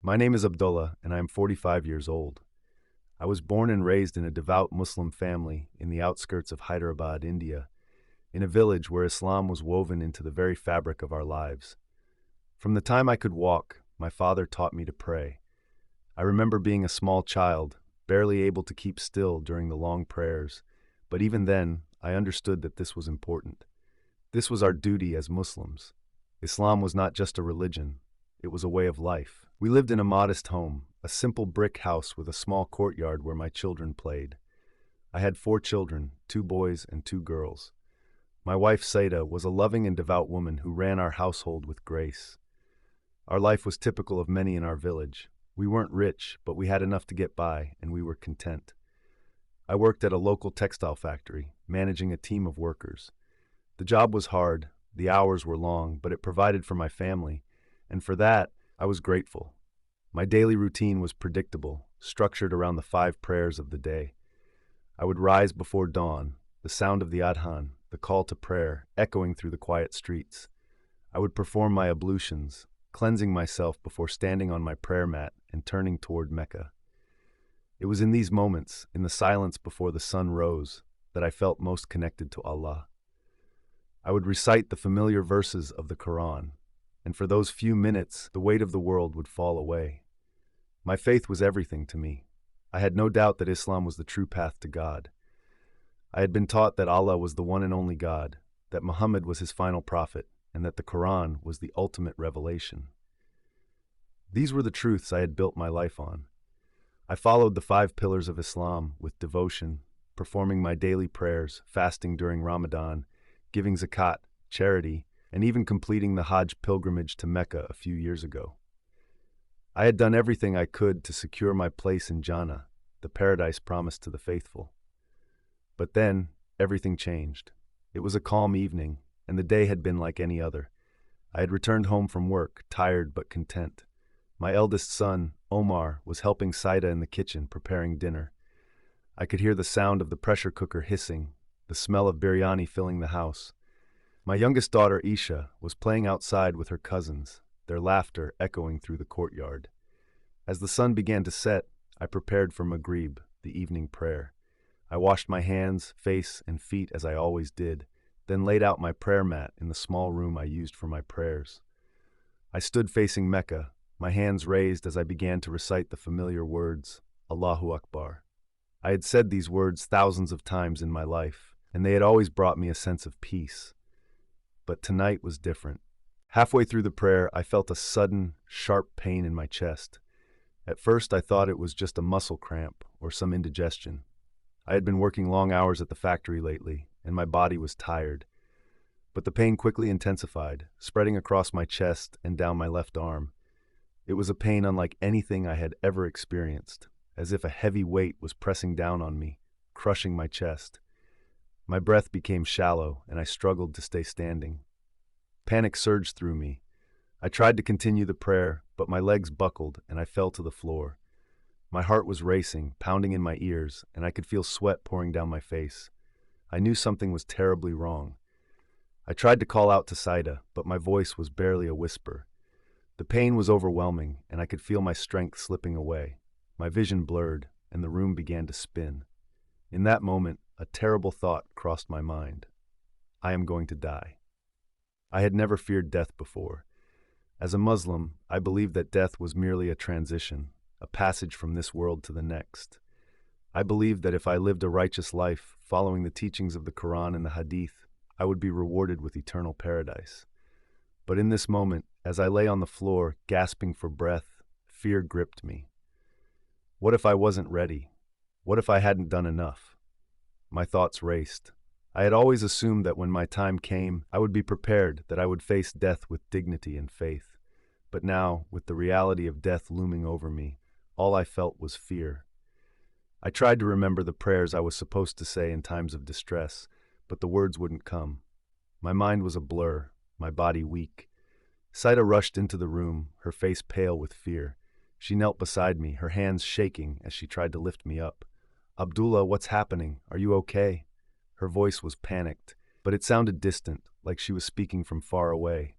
My name is Abdullah, and I am 45 years old. I was born and raised in a devout Muslim family in the outskirts of Hyderabad, India, in a village where Islam was woven into the very fabric of our lives. From the time I could walk, my father taught me to pray. I remember being a small child, barely able to keep still during the long prayers, but even then, I understood that this was important. This was our duty as Muslims. Islam was not just a religion, it was a way of life. We lived in a modest home, a simple brick house with a small courtyard where my children played. I had 4 children, 2 boys and 2 girls. My wife, Saida, was a loving and devout woman who ran our household with grace. Our life was typical of many in our village. We weren't rich, but we had enough to get by, and we were content. I worked at a local textile factory, managing a team of workers. The job was hard, the hours were long, but it provided for my family, and for that, I was grateful. My daily routine was predictable, structured around the 5 prayers of the day. I would rise before dawn, the sound of the adhan, the call to prayer, echoing through the quiet streets. I would perform my ablutions, cleansing myself before standing on my prayer mat and turning toward Mecca. It was in these moments, in the silence before the sun rose, that I felt most connected to Allah. I would recite the familiar verses of the Quran, and for those few minutes, the weight of the world would fall away. My faith was everything to me. I had no doubt that Islam was the true path to God. I had been taught that Allah was the one and only God, that Muhammad was his final prophet, and that the Quran was the ultimate revelation. These were the truths I had built my life on. I followed the 5 pillars of Islam with devotion, performing my daily prayers, fasting during Ramadan, giving zakat, charity, and even completing the Hajj pilgrimage to Mecca a few years ago. I had done everything I could to secure my place in Jannah, the paradise promised to the faithful. But then, everything changed. It was a calm evening, and the day had been like any other. I had returned home from work, tired but content. My eldest son, Omar, was helping Saida in the kitchen, preparing dinner. I could hear the sound of the pressure cooker hissing, the smell of biryani filling the house. My youngest daughter, Isha, was playing outside with her cousins, their laughter echoing through the courtyard. As the sun began to set, I prepared for Maghrib, the evening prayer. I washed my hands, face, and feet as I always did, then laid out my prayer mat in the small room I used for my prayers. I stood facing Mecca, my hands raised as I began to recite the familiar words, Allahu Akbar. I had said these words thousands of times in my life, and they had always brought me a sense of peace. But tonight was different. Halfway through the prayer, I felt a sudden, sharp pain in my chest. At first, I thought it was just a muscle cramp or some indigestion. I had been working long hours at the factory lately, and my body was tired. But the pain quickly intensified, spreading across my chest and down my left arm. It was a pain unlike anything I had ever experienced, as if a heavy weight was pressing down on me, crushing my chest. My breath became shallow, and I struggled to stay standing. Panic surged through me. I tried to continue the prayer, but my legs buckled and I fell to the floor. My heart was racing, pounding in my ears, and I could feel sweat pouring down my face. I knew something was terribly wrong. I tried to call out to Saida, but my voice was barely a whisper. The pain was overwhelming, and I could feel my strength slipping away. My vision blurred, and the room began to spin. In that moment, a terrible thought crossed my mind. I am going to die. I had never feared death before. As a Muslim, I believed that death was merely a transition, a passage from this world to the next. I believed that if I lived a righteous life, following the teachings of the Quran and the Hadith, I would be rewarded with eternal paradise. But in this moment, as I lay on the floor, gasping for breath, fear gripped me. What if I wasn't ready? What if I hadn't done enough? My thoughts raced. I had always assumed that when my time came, I would be prepared, that I would face death with dignity and faith. But now, with the reality of death looming over me, all I felt was fear. I tried to remember the prayers I was supposed to say in times of distress, but the words wouldn't come. My mind was a blur, my body weak. Saida rushed into the room, her face pale with fear. She knelt beside me, her hands shaking as she tried to lift me up. Abdullah, what's happening? Are you okay? Her voice was panicked, but it sounded distant, like she was speaking from far away.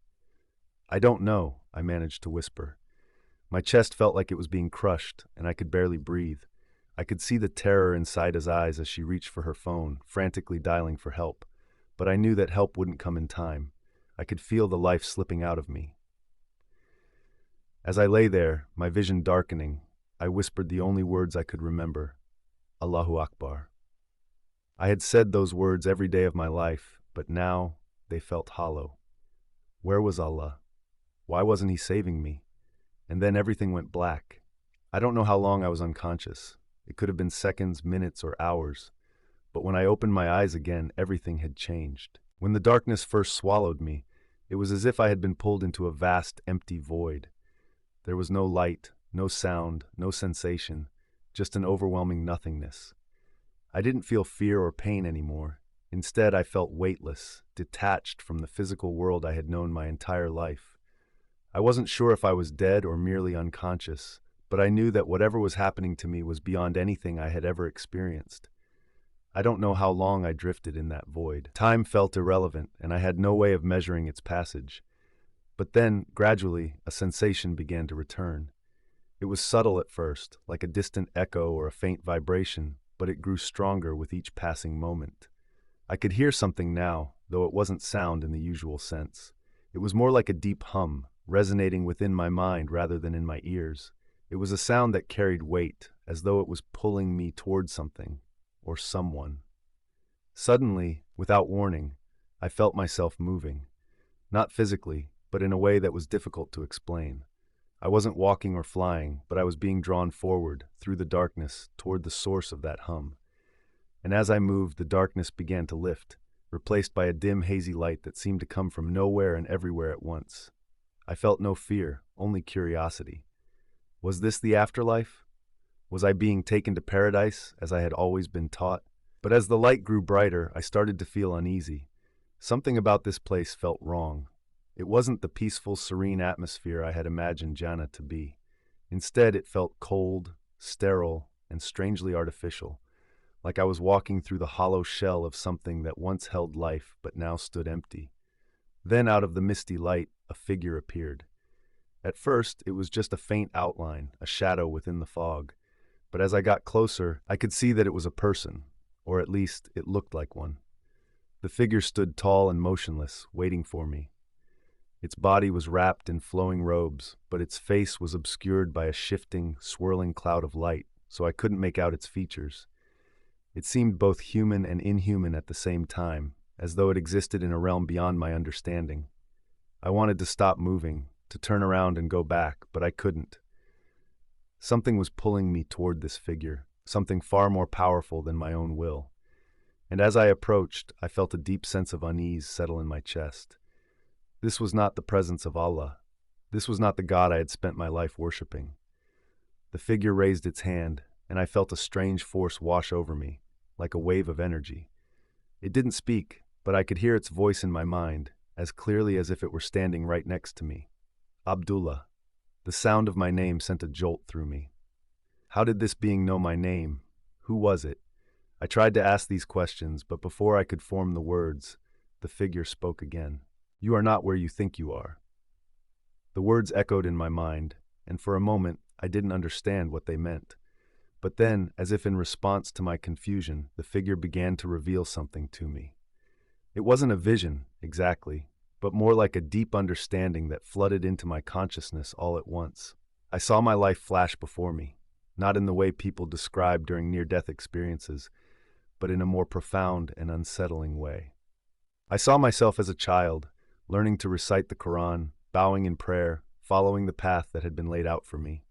I don't know, I managed to whisper. My chest felt like it was being crushed, and I could barely breathe. I could see the terror inside his eyes as she reached for her phone, frantically dialing for help. But I knew that help wouldn't come in time. I could feel the life slipping out of me. As I lay there, my vision darkening, I whispered the only words I could remember, Allahu Akbar. I had said those words every day of my life, but now they felt hollow. Where was Allah? Why wasn't He saving me? And then everything went black. I don't know how long I was unconscious. It could have been seconds, minutes, or hours. But when I opened my eyes again, everything had changed. When the darkness first swallowed me, it was as if I had been pulled into a vast, empty void. There was no light, no sound, no sensation, just an overwhelming nothingness. I didn't feel fear or pain anymore. Instead, I felt weightless, detached from the physical world I had known my entire life. I wasn't sure if I was dead or merely unconscious, but I knew that whatever was happening to me was beyond anything I had ever experienced. I don't know how long I drifted in that void. Time felt irrelevant, and I had no way of measuring its passage. But then, gradually, a sensation began to return. It was subtle at first, like a distant echo or a faint vibration, but it grew stronger with each passing moment. I could hear something now, though it wasn't sound in the usual sense. It was more like a deep hum, resonating within my mind rather than in my ears. It was a sound that carried weight, as though it was pulling me toward something, or someone. Suddenly, without warning, I felt myself moving. Not physically, but in a way that was difficult to explain. I wasn't walking or flying, but I was being drawn forward, through the darkness, toward the source of that hum. And as I moved, the darkness began to lift, replaced by a dim, hazy light that seemed to come from nowhere and everywhere at once. I felt no fear, only curiosity. Was this the afterlife? Was I being taken to paradise, as I had always been taught? But as the light grew brighter, I started to feel uneasy. Something about this place felt wrong. It wasn't the peaceful, serene atmosphere I had imagined Jannah to be. Instead, it felt cold, sterile, and strangely artificial, like I was walking through the hollow shell of something that once held life but now stood empty. Then, out of the misty light, a figure appeared. At first, it was just a faint outline, a shadow within the fog. But as I got closer, I could see that it was a person, or at least it looked like one. The figure stood tall and motionless, waiting for me. Its body was wrapped in flowing robes, but its face was obscured by a shifting, swirling cloud of light, so I couldn't make out its features. It seemed both human and inhuman at the same time, as though it existed in a realm beyond my understanding. I wanted to stop moving, to turn around and go back, but I couldn't. Something was pulling me toward this figure, something far more powerful than my own will. And as I approached, I felt a deep sense of unease settle in my chest. This was not the presence of Allah. This was not the God I had spent my life worshipping. The figure raised its hand, and I felt a strange force wash over me, like a wave of energy. It didn't speak, but I could hear its voice in my mind, as clearly as if it were standing right next to me. Abdullah. The sound of my name sent a jolt through me. How did this being know my name? Who was it? I tried to ask these questions, but before I could form the words, the figure spoke again. You are not where you think you are. The words echoed in my mind, and for a moment I didn't understand what they meant. But then, as if in response to my confusion, the figure began to reveal something to me. It wasn't a vision, exactly, but more like a deep understanding that flooded into my consciousness all at once. I saw my life flash before me, not in the way people describe during near-death experiences, but in a more profound and unsettling way. I saw myself as a child, learning to recite the Quran, bowing in prayer, following the path that had been laid out for me.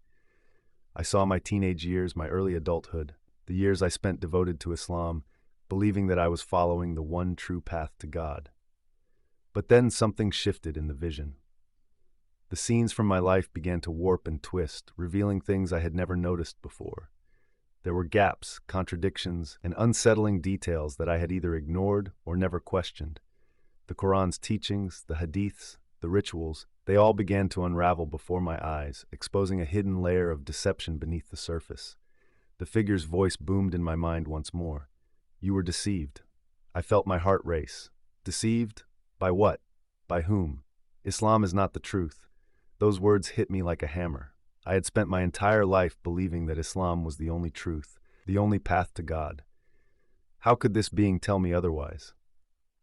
I saw my teenage years, my early adulthood, the years I spent devoted to Islam, believing that I was following the one true path to God. But then something shifted in the vision. The scenes from my life began to warp and twist, revealing things I had never noticed before. There were gaps, contradictions, and unsettling details that I had either ignored or never questioned. The Quran's teachings, the hadiths, the rituals, they all began to unravel before my eyes, exposing a hidden layer of deception beneath the surface. The figure's voice boomed in my mind once more. You were deceived. I felt my heart race. Deceived? By what? By whom? Islam is not the truth. Those words hit me like a hammer. I had spent my entire life believing that Islam was the only truth, the only path to God. How could this being tell me otherwise?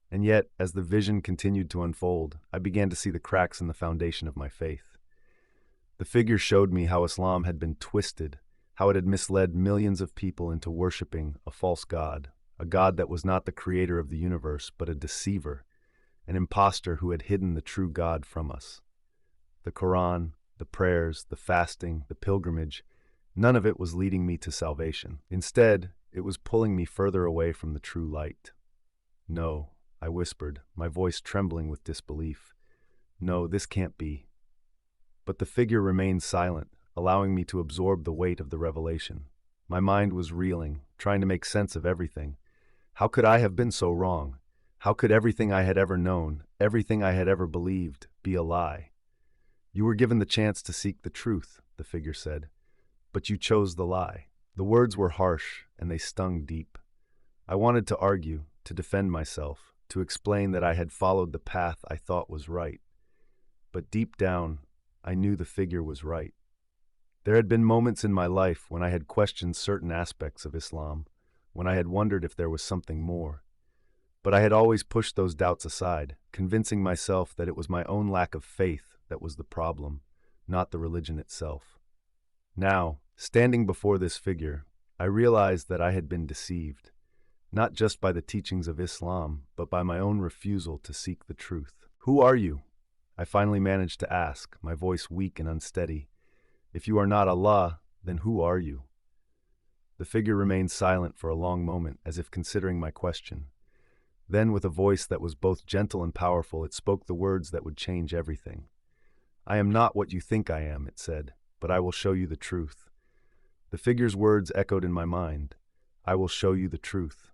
And yet, as the vision continued to unfold, I began to see the cracks in the foundation of my faith. The figure showed me how Islam had been twisted, how it had misled millions of people into worshiping a false god, a god that was not the creator of the universe, but a deceiver, an impostor who had hidden the true God from us. The Quran, the prayers, the fasting, the pilgrimage, none of it was leading me to salvation. Instead, it was pulling me further away from the true light. No, I whispered, my voice trembling with disbelief. No, this can't be. But the figure remained silent, allowing me to absorb the weight of the revelation. My mind was reeling, trying to make sense of everything. How could I have been so wrong? How could everything I had ever known, everything I had ever believed, be a lie? You were given the chance to seek the truth, the figure said, but you chose the lie. The words were harsh, and they stung deep. I wanted to argue, to defend myself, to explain that I had followed the path I thought was right. But deep down, I knew the figure was right. There had been moments in my life when I had questioned certain aspects of Islam, when I had wondered if there was something more. But I had always pushed those doubts aside, convincing myself that it was my own lack of faith that was the problem, not the religion itself. Now, standing before this figure, I realized that I had been deceived, not just by the teachings of Islam, but by my own refusal to seek the truth. Who are you? I finally managed to ask, my voice weak and unsteady. If you are not Allah, then who are you? The figure remained silent for a long moment, as if considering my question. Then, with a voice that was both gentle and powerful, it spoke the words that would change everything. I am not what you think I am, it said, but I will show you the truth. The figure's words echoed in my mind. I will show you the truth.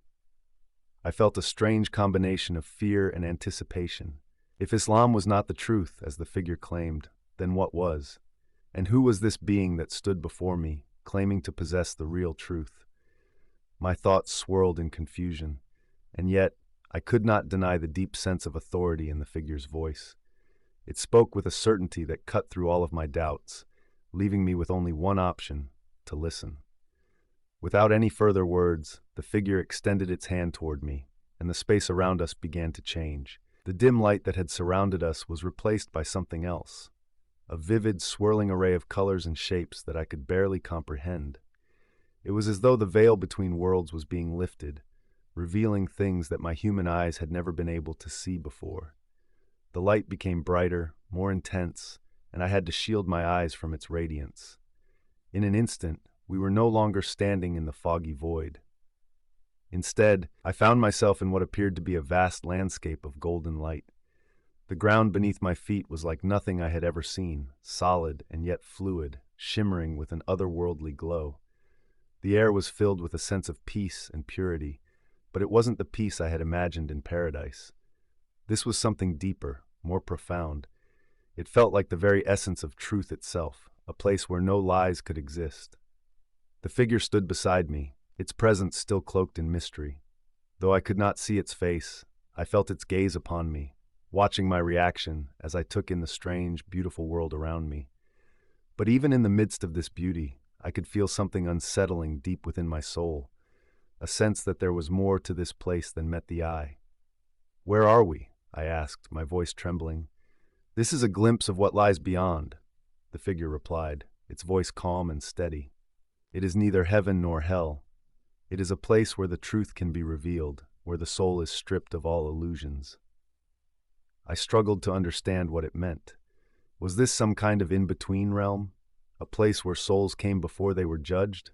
I felt a strange combination of fear and anticipation. If Islam was not the truth, as the figure claimed, then what was? And who was this being that stood before me, claiming to possess the real truth? My thoughts swirled in confusion, and yet I could not deny the deep sense of authority in the figure's voice. It spoke with a certainty that cut through all of my doubts, leaving me with only one option: to listen. Without any further words, the figure extended its hand toward me, and the space around us began to change. The dim light that had surrounded us was replaced by something else, a vivid, swirling array of colors and shapes that I could barely comprehend. It was as though the veil between worlds was being lifted, revealing things that my human eyes had never been able to see before. The light became brighter, more intense, and I had to shield my eyes from its radiance. In an instant, we were no longer standing in the foggy void. Instead, I found myself in what appeared to be a vast landscape of golden light. The ground beneath my feet was like nothing I had ever seen, solid and yet fluid, shimmering with an otherworldly glow. The air was filled with a sense of peace and purity, but it wasn't the peace I had imagined in paradise. This was something deeper, more profound. It felt like the very essence of truth itself, a place where no lies could exist. The figure stood beside me, its presence still cloaked in mystery. Though I could not see its face, I felt its gaze upon me, watching my reaction as I took in the strange, beautiful world around me. But even in the midst of this beauty, I could feel something unsettling deep within my soul, a sense that there was more to this place than met the eye. "Where are we?" I asked, my voice trembling. "This is a glimpse of what lies beyond," the figure replied, its voice calm and steady. "It is neither heaven nor hell. It is a place where the truth can be revealed, where the soul is stripped of all illusions." I struggled to understand what it meant. Was this some kind of in-between realm? A place where souls came before they were judged?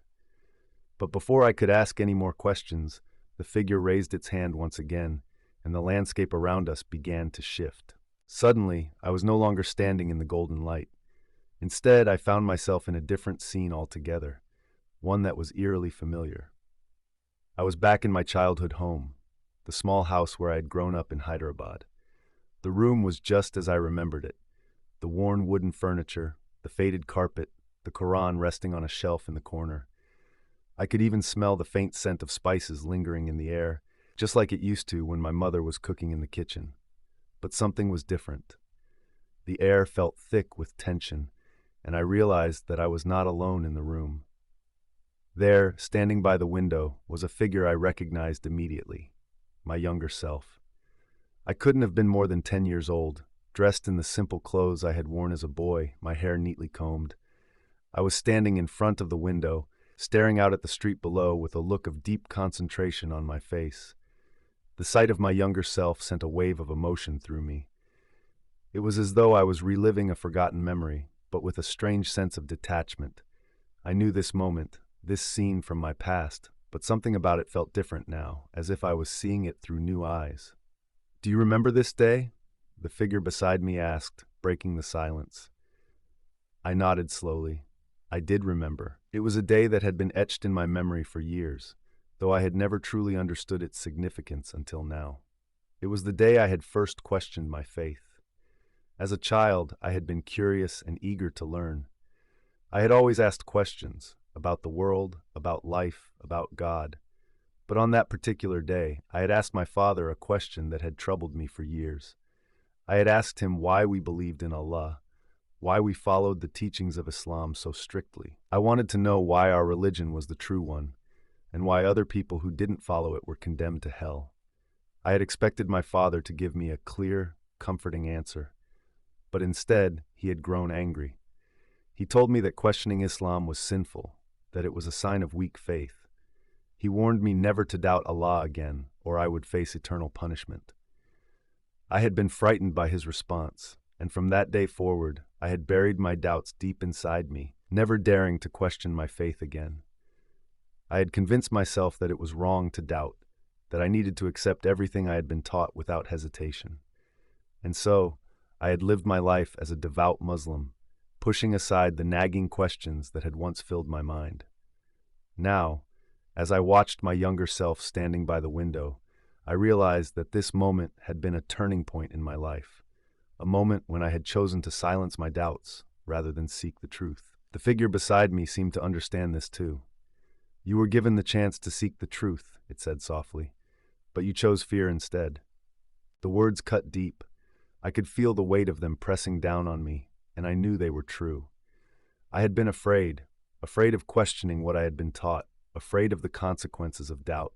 But before I could ask any more questions, the figure raised its hand once again, and the landscape around us began to shift. Suddenly, I was no longer standing in the golden light. Instead, I found myself in a different scene altogether, one that was eerily familiar. I was back in my childhood home, the small house where I had grown up in Hyderabad. The room was just as I remembered it: the worn wooden furniture, the faded carpet, the Quran resting on a shelf in the corner. I could even smell the faint scent of spices lingering in the air, just like it used to when my mother was cooking in the kitchen. But something was different. The air felt thick with tension, and I realized that I was not alone in the room. There, standing by the window, was a figure I recognized immediately, my younger self. I couldn't have been more than 10 years old, dressed in the simple clothes I had worn as a boy, my hair neatly combed. I was standing in front of the window, staring out at the street below with a look of deep concentration on my face. The sight of my younger self sent a wave of emotion through me. It was as though I was reliving a forgotten memory, but with a strange sense of detachment. I knew this moment, this scene from my past, but something about it felt different now, as if I was seeing it through new eyes. "Do you remember this day?" the figure beside me asked, breaking the silence. I nodded slowly. I did remember. It was a day that had been etched in my memory for years, though I had never truly understood its significance until now. It was the day I had first questioned my faith. As a child, I had been curious and eager to learn. I had always asked questions about the world, about life, about God. But on that particular day, I had asked my father a question that had troubled me for years. I had asked him why we believed in Allah, why we followed the teachings of Islam so strictly. I wanted to know why our religion was the true one, and why other people who didn't follow it were condemned to hell. I had expected my father to give me a clear, comforting answer, but instead he had grown angry. He told me that questioning Islam was sinful, that it was a sign of weak faith. He warned me never to doubt Allah again, or I would face eternal punishment. I had been frightened by his response, and from that day forward, I had buried my doubts deep inside me, never daring to question my faith again. I had convinced myself that it was wrong to doubt, that I needed to accept everything I had been taught without hesitation. And so, I had lived my life as a devout Muslim, pushing aside the nagging questions that had once filled my mind. Now, as I watched my younger self standing by the window, I realized that this moment had been a turning point in my life, a moment when I had chosen to silence my doubts rather than seek the truth. The figure beside me seemed to understand this too. "You were given the chance to seek the truth," it said softly, "but you chose fear instead." The words cut deep. I could feel the weight of them pressing down on me, and I knew they were true. I had been afraid of questioning what I had been taught, afraid of the consequences of doubt,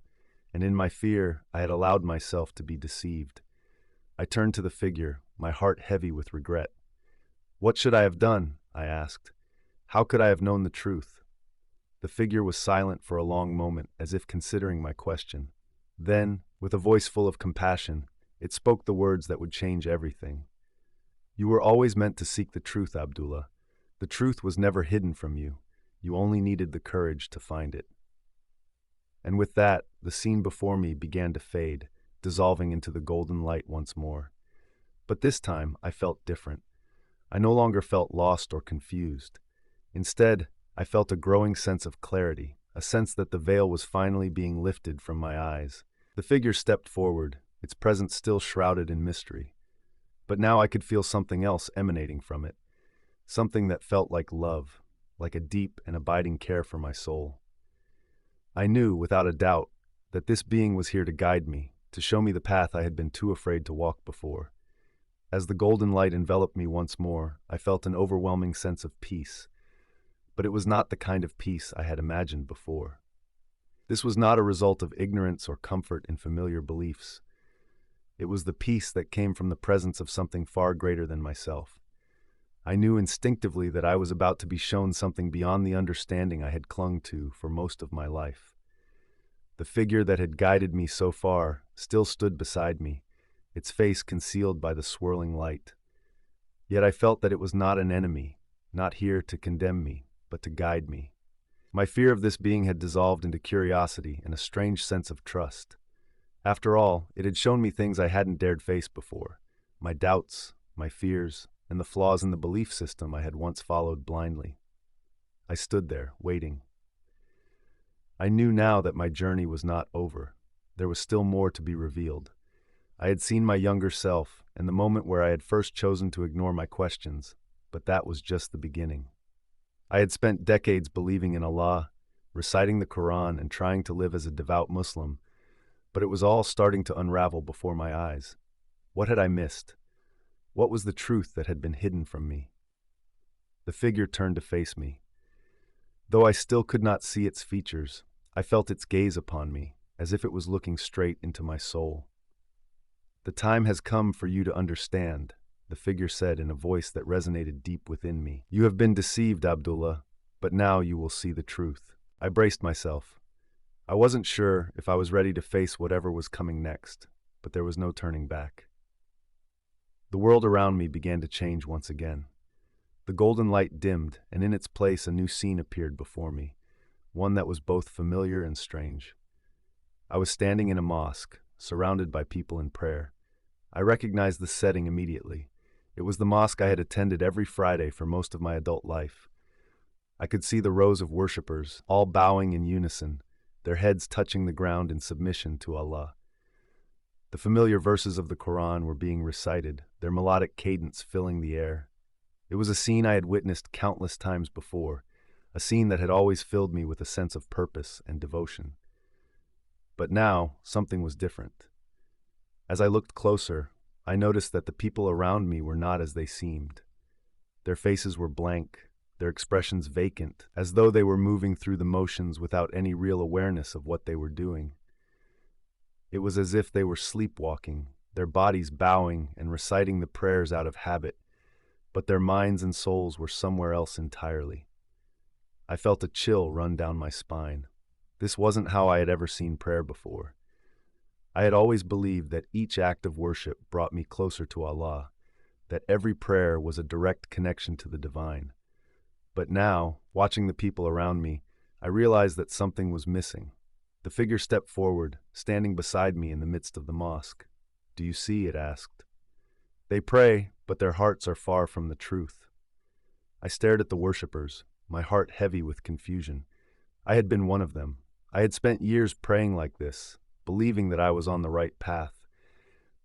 and in my fear, I had allowed myself to be deceived. I turned to the figure, my heart heavy with regret. "What should I have done?" I asked. "How could I have known the truth?" The figure was silent for a long moment, as if considering my question. Then, with a voice full of compassion, it spoke the words that would change everything. "You were always meant to seek the truth, Abdullah. The truth was never hidden from you. You only needed the courage to find it." And with that, the scene before me began to fade, dissolving into the golden light once more. But this time, I felt different. I no longer felt lost or confused. Instead, I felt a growing sense of clarity, a sense that the veil was finally being lifted from my eyes. The figure stepped forward, its presence still shrouded in mystery. But now I could feel something else emanating from it, something that felt like love, like a deep and abiding care for my soul. I knew, without a doubt, that this being was here to guide me, to show me the path I had been too afraid to walk before. As the golden light enveloped me once more, I felt an overwhelming sense of peace. But it was not the kind of peace I had imagined before. This was not a result of ignorance or comfort in familiar beliefs. It was the peace that came from the presence of something far greater than myself. I knew instinctively that I was about to be shown something beyond the understanding I had clung to for most of my life. The figure that had guided me so far still stood beside me, its face concealed by the swirling light. Yet I felt that it was not an enemy, not here to condemn me, but to guide me. My fear of this being had dissolved into curiosity and a strange sense of trust. After all, it had shown me things I hadn't dared face before, my doubts, my fears, and the flaws in the belief system I had once followed blindly. I stood there, waiting. I knew now that my journey was not over. There was still more to be revealed. I had seen my younger self, and the moment where I had first chosen to ignore my questions, but that was just the beginning. I had spent decades believing in Allah, reciting the Quran, and trying to live as a devout Muslim, but it was all starting to unravel before my eyes. What had I missed? What was the truth that had been hidden from me? The figure turned to face me. Though I still could not see its features, I felt its gaze upon me, as if it was looking straight into my soul. "The time has come for you to understand," the figure said in a voice that resonated deep within me. "You have been deceived, Abdullah, but now you will see the truth." I braced myself. I wasn't sure if I was ready to face whatever was coming next, but there was no turning back. The world around me began to change once again. The golden light dimmed, and in its place a new scene appeared before me, one that was both familiar and strange. I was standing in a mosque, surrounded by people in prayer. I recognized the setting immediately. It was the mosque I had attended every Friday for most of my adult life. I could see the rows of worshippers, all bowing in unison, their heads touching the ground in submission to Allah. The familiar verses of the Quran were being recited, their melodic cadence filling the air. It was a scene I had witnessed countless times before, a scene that had always filled me with a sense of purpose and devotion. But now, something was different. As I looked closer, I noticed that the people around me were not as they seemed. Their faces were blank, their expressions vacant, as though they were moving through the motions without any real awareness of what they were doing. It was as if they were sleepwalking, their bodies bowing and reciting the prayers out of habit, but their minds and souls were somewhere else entirely. I felt a chill run down my spine. This wasn't how I had ever seen prayer before. I had always believed that each act of worship brought me closer to Allah, that every prayer was a direct connection to the divine. But now, watching the people around me, I realized that something was missing. The figure stepped forward, standing beside me in the midst of the mosque. "Do you see?" it asked. "They pray, but their hearts are far from the truth." I stared at the worshippers, my heart heavy with confusion. I had been one of them. I had spent years praying like this, believing that I was on the right path.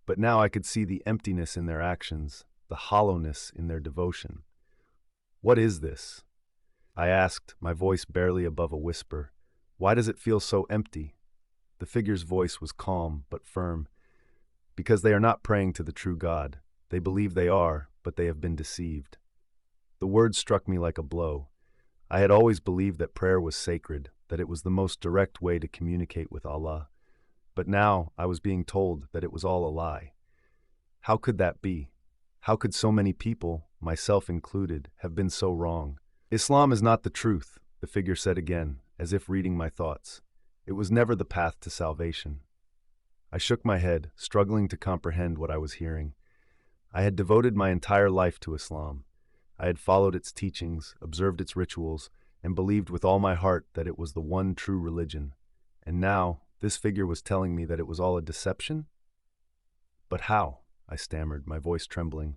But now I could see the emptiness in their actions, the hollowness in their devotion. "What is this?" I asked, my voice barely above a whisper. "Why does it feel so empty?" The figure's voice was calm but firm. "Because they are not praying to the true God. They believe they are, but they have been deceived." The words struck me like a blow. I had always believed that prayer was sacred, that it was the most direct way to communicate with Allah. But now I was being told that it was all a lie. How could that be? How could so many people, myself included, have been so wrong? "Islam is not the truth," the figure said again, as if reading my thoughts. "It was never the path to salvation." I shook my head, struggling to comprehend what I was hearing. I had devoted my entire life to Islam. I had followed its teachings, observed its rituals, and believed with all my heart that it was the one true religion. And now, this figure was telling me that it was all a deception? "But how?" I stammered, my voice trembling.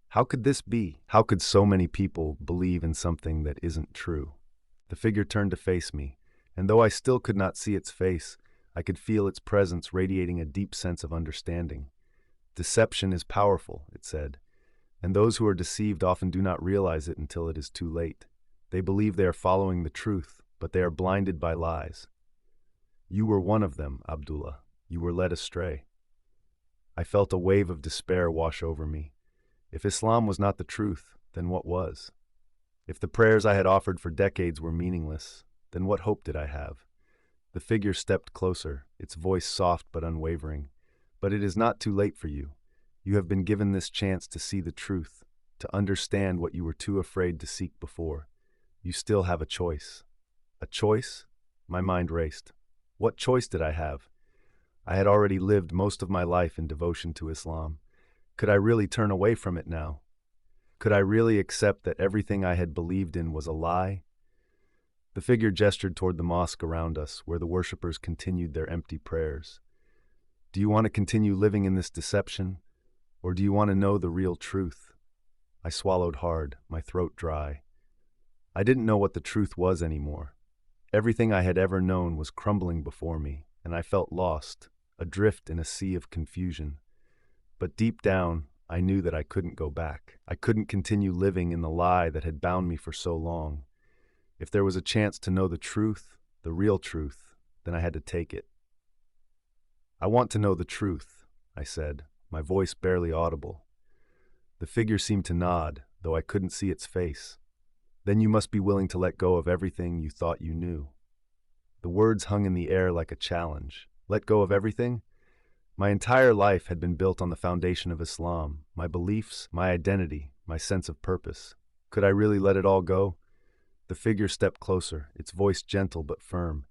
"How could this be? How could so many people believe in something that isn't true?" The figure turned to face me, and though I still could not see its face, I could feel its presence radiating a deep sense of understanding. "Deception is powerful," it said, "and those who are deceived often do not realize it until it is too late. They believe they are following the truth, but they are blinded by lies. You were one of them, Abdullah. You were led astray." I felt a wave of despair wash over me. If Islam was not the truth, then what was? If the prayers I had offered for decades were meaningless, then what hope did I have? The figure stepped closer, its voice soft but unwavering. "But it is not too late for you. You have been given this chance to see the truth, to understand what you were too afraid to seek before. You still have a choice." A choice? My mind raced. What choice did I have? I had already lived most of my life in devotion to Islam. Could I really turn away from it now? Could I really accept that everything I had believed in was a lie? The figure gestured toward the mosque around us, where the worshippers continued their empty prayers. "Do you want to continue living in this deception, or do you want to know the real truth?" I swallowed hard, my throat dry. I didn't know what the truth was anymore. Everything I had ever known was crumbling before me, and I felt lost, adrift in a sea of confusion. But deep down, I knew that I couldn't go back. I couldn't continue living in the lie that had bound me for so long. If there was a chance to know the truth, the real truth, then I had to take it. "I want to know the truth," I said, my voice barely audible. The figure seemed to nod, though I couldn't see its face. Then you must be willing to let go of everything you thought you knew. The words hung in the air like a challenge. Let go of everything? My entire life had been built on the foundation of Islam, my beliefs, my identity, my sense of purpose. Could I really let it all go? The figure stepped closer, its voice gentle but firm.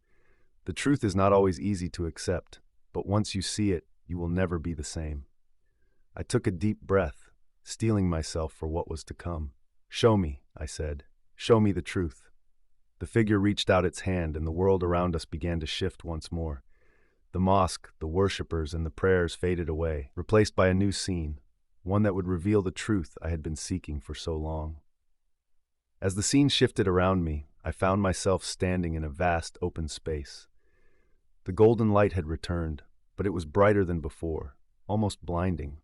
The truth is not always easy to accept, but once you see it, you will never be the same. I took a deep breath, steeling myself for what was to come. Show me, I said. Show me the truth. The figure reached out its hand, and the world around us began to shift once more. The mosque, the worshippers, and the prayers faded away, replaced by a new scene, one that would reveal the truth I had been seeking for so long. As the scene shifted around me, I found myself standing in a vast open space. The golden light had returned, but it was brighter than before, almost blinding.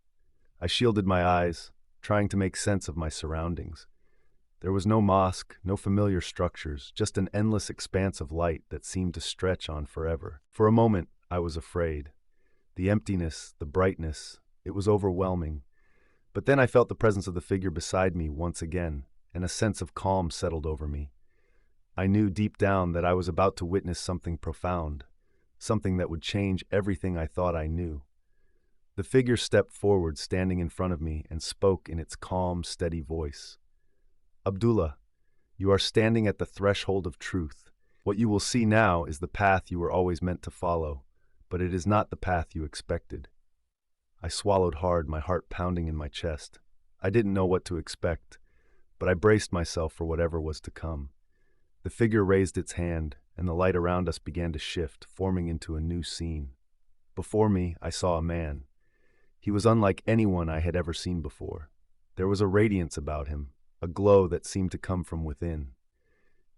I shielded my eyes, trying to make sense of my surroundings. There was no mosque, no familiar structures, just an endless expanse of light that seemed to stretch on forever. For a moment, I was afraid. The emptiness, the brightness, it was overwhelming. But then I felt the presence of the figure beside me once again, and a sense of calm settled over me. I knew deep down that I was about to witness something profound, something that would change everything I thought I knew. The figure stepped forward, standing in front of me, and spoke in its calm, steady voice. Abdullah, you are standing at the threshold of truth. What you will see now is the path you were always meant to follow, but it is not the path you expected. I swallowed hard, my heart pounding in my chest. I didn't know what to expect, but I braced myself for whatever was to come. The figure raised its hand, and the light around us began to shift, forming into a new scene. Before me, I saw a man. He was unlike anyone I had ever seen before. There was a radiance about him, a glow that seemed to come from within.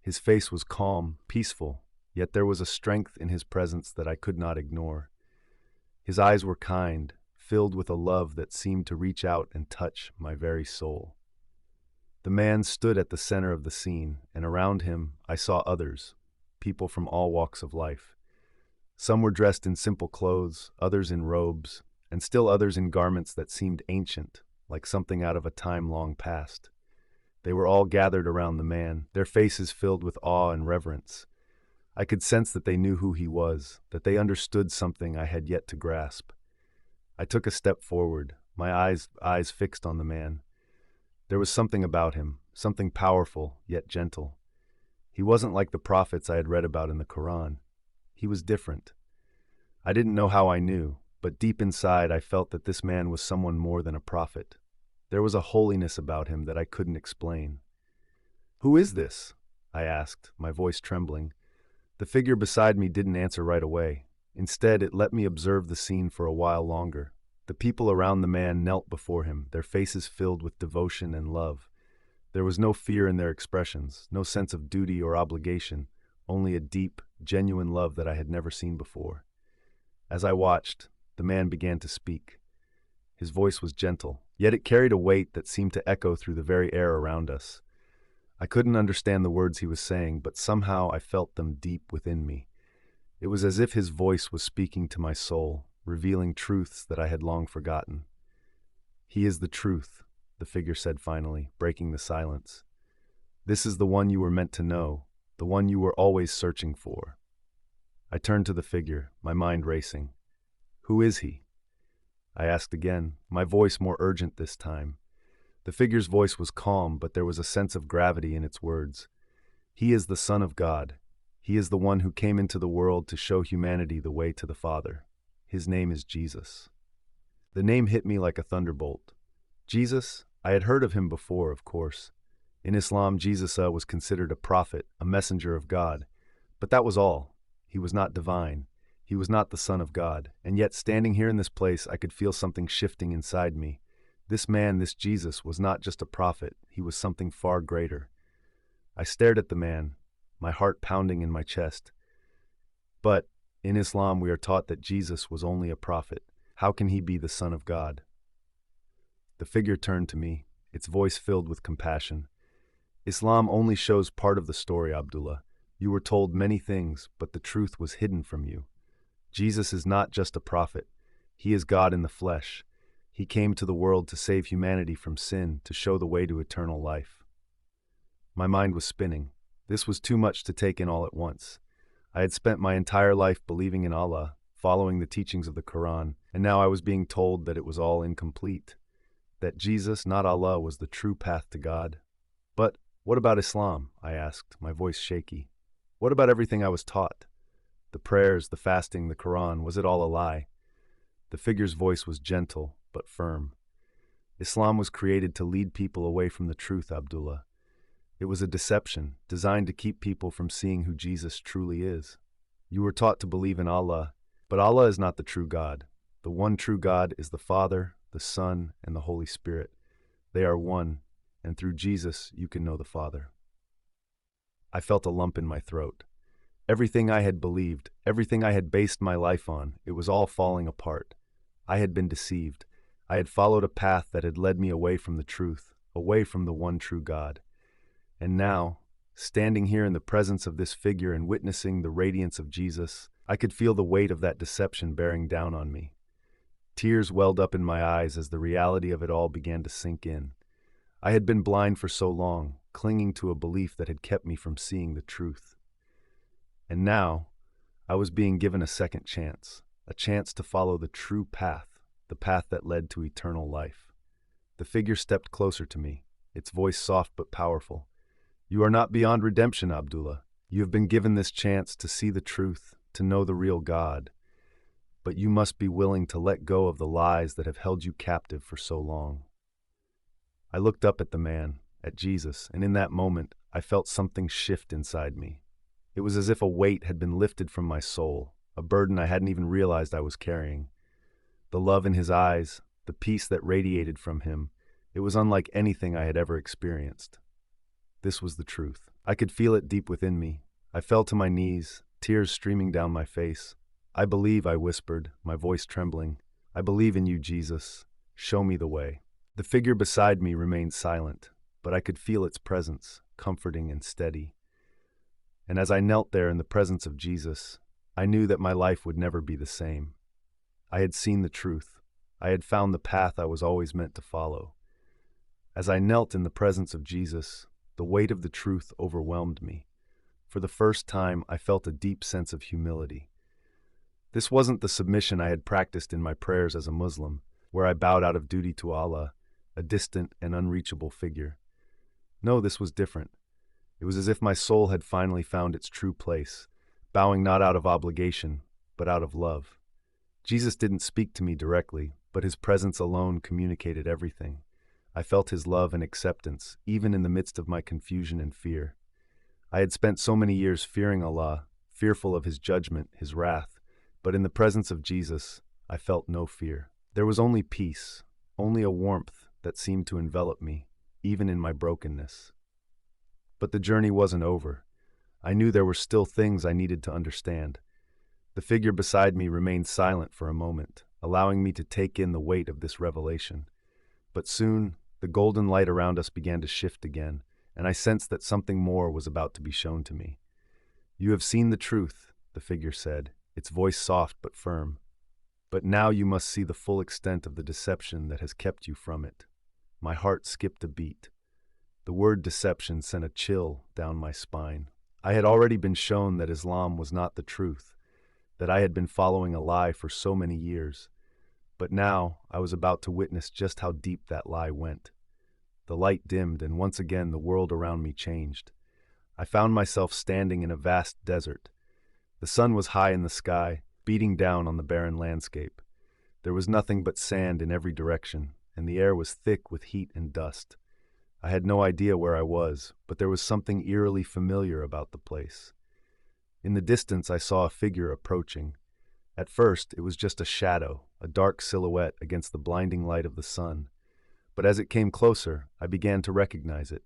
His face was calm, peaceful, yet there was a strength in his presence that I could not ignore. His eyes were kind, filled with a love that seemed to reach out and touch my very soul. The man stood at the center of the scene, and around him I saw others, people from all walks of life. Some were dressed in simple clothes, others in robes, and still others in garments that seemed ancient, like something out of a time long past. They were all gathered around the man, their faces filled with awe and reverence. I could sense that they knew who he was, that they understood something I had yet to grasp. I took a step forward, my eyes fixed on the man. There was something about him, something powerful, yet gentle. He wasn't like the prophets I had read about in the Quran. He was different. I didn't know how I knew, but deep inside I felt that this man was someone more than a prophet. There was a holiness about him that I couldn't explain. "Who is this?" I asked, my voice trembling. The figure beside me didn't answer right away. Instead, it let me observe the scene for a while longer. The people around the man knelt before him, their faces filled with devotion and love. There was no fear in their expressions, no sense of duty or obligation, only a deep, genuine love that I had never seen before. As I watched, the man began to speak. His voice was gentle, yet it carried a weight that seemed to echo through the very air around us. I couldn't understand the words he was saying, but somehow I felt them deep within me. It was as if his voice was speaking to my soul, revealing truths that I had long forgotten. "He is the truth," the figure said finally, breaking the silence. "This is the one you were meant to know, the one you were always searching for." I turned to the figure, my mind racing. "Who is he?" I asked again, my voice more urgent this time. The figure's voice was calm, but there was a sense of gravity in its words. "He is the Son of God. He is the one who came into the world to show humanity the way to the Father. His name is Jesus." The name hit me like a thunderbolt. Jesus? I had heard of him before, of course. In Islam, Jesus was considered a prophet, a messenger of God. But that was all. He was not divine. He was not the Son of God. And yet, standing here in this place, I could feel something shifting inside me. This man, this Jesus, was not just a prophet. He was something far greater. I stared at the man, my heart pounding in my chest. But in Islam, we are taught that Jesus was only a prophet. How can he be the Son of God? The figure turned to me, its voice filled with compassion. "Islam only shows part of the story, Abdullah. You were told many things, but the truth was hidden from you. Jesus is not just a prophet. He is God in the flesh. He came to the world to save humanity from sin, to show the way to eternal life. My mind was spinning. This was too much to take in all at once. I had spent my entire life believing in Allah, following the teachings of the Quran, and now I was being told that it was all incomplete, that Jesus, not Allah, was the true path to God. But what about Islam? I asked, my voice shaky. What about everything I was taught? The prayers, the fasting, the Quran, was it all a lie? The figure's voice was gentle, but firm. Islam was created to lead people away from the truth, Abdullah. It was a deception, designed to keep people from seeing who Jesus truly is. You were taught to believe in Allah, but Allah is not the true God. The one true God is the Father, the Son, and the Holy Spirit. They are one, and through Jesus you can know the Father. I felt a lump in my throat. Everything I had believed, everything I had based my life on, it was all falling apart. I had been deceived. I had followed a path that had led me away from the truth, away from the one true God. And now, standing here in the presence of this figure and witnessing the radiance of Jesus, I could feel the weight of that deception bearing down on me. Tears welled up in my eyes as the reality of it all began to sink in. I had been blind for so long, clinging to a belief that had kept me from seeing the truth. And now, I was being given a second chance, a chance to follow the true path, the path that led to eternal life. The figure stepped closer to me, its voice soft but powerful. You are not beyond redemption, Abdullah. You have been given this chance to see the truth, to know the real God. But you must be willing to let go of the lies that have held you captive for so long. I looked up at the man, at Jesus, and in that moment, I felt something shift inside me. It was as if a weight had been lifted from my soul, a burden I hadn't even realized I was carrying. The love in his eyes, the peace that radiated from him, it was unlike anything I had ever experienced. This was the truth. I could feel it deep within me. I fell to my knees, tears streaming down my face. I believe, I whispered, my voice trembling. I believe in you, Jesus. Show me the way. The figure beside me remained silent, but I could feel its presence, comforting and steady. And as I knelt there in the presence of Jesus, I knew that my life would never be the same. I had seen the truth. I had found the path I was always meant to follow. As I knelt in the presence of Jesus, the weight of the truth overwhelmed me. For the first time, I felt a deep sense of humility. This wasn't the submission I had practiced in my prayers as a Muslim, where I bowed out of duty to Allah, a distant and unreachable figure. No, this was different. It was as if my soul had finally found its true place, bowing not out of obligation, but out of love. Jesus didn't speak to me directly, but his presence alone communicated everything. I felt his love and acceptance, even in the midst of my confusion and fear. I had spent so many years fearing Allah, fearful of his judgment, his wrath, but in the presence of Jesus, I felt no fear. There was only peace, only a warmth that seemed to envelop me, even in my brokenness. But the journey wasn't over. I knew there were still things I needed to understand. The figure beside me remained silent for a moment, allowing me to take in the weight of this revelation. But soon, the golden light around us began to shift again, and I sensed that something more was about to be shown to me. You have seen the truth, the figure said, its voice soft but firm. But now you must see the full extent of the deception that has kept you from it. My heart skipped a beat. The word deception sent a chill down my spine. I had already been shown that Islam was not the truth, that I had been following a lie for so many years. But now I was about to witness just how deep that lie went. The light dimmed, and once again the world around me changed. I found myself standing in a vast desert. The sun was high in the sky, beating down on the barren landscape. There was nothing but sand in every direction, and the air was thick with heat and dust. I had no idea where I was, but there was something eerily familiar about the place. In the distance I saw a figure approaching. At first, it was just a shadow, a dark silhouette against the blinding light of the sun. But as it came closer, I began to recognize it.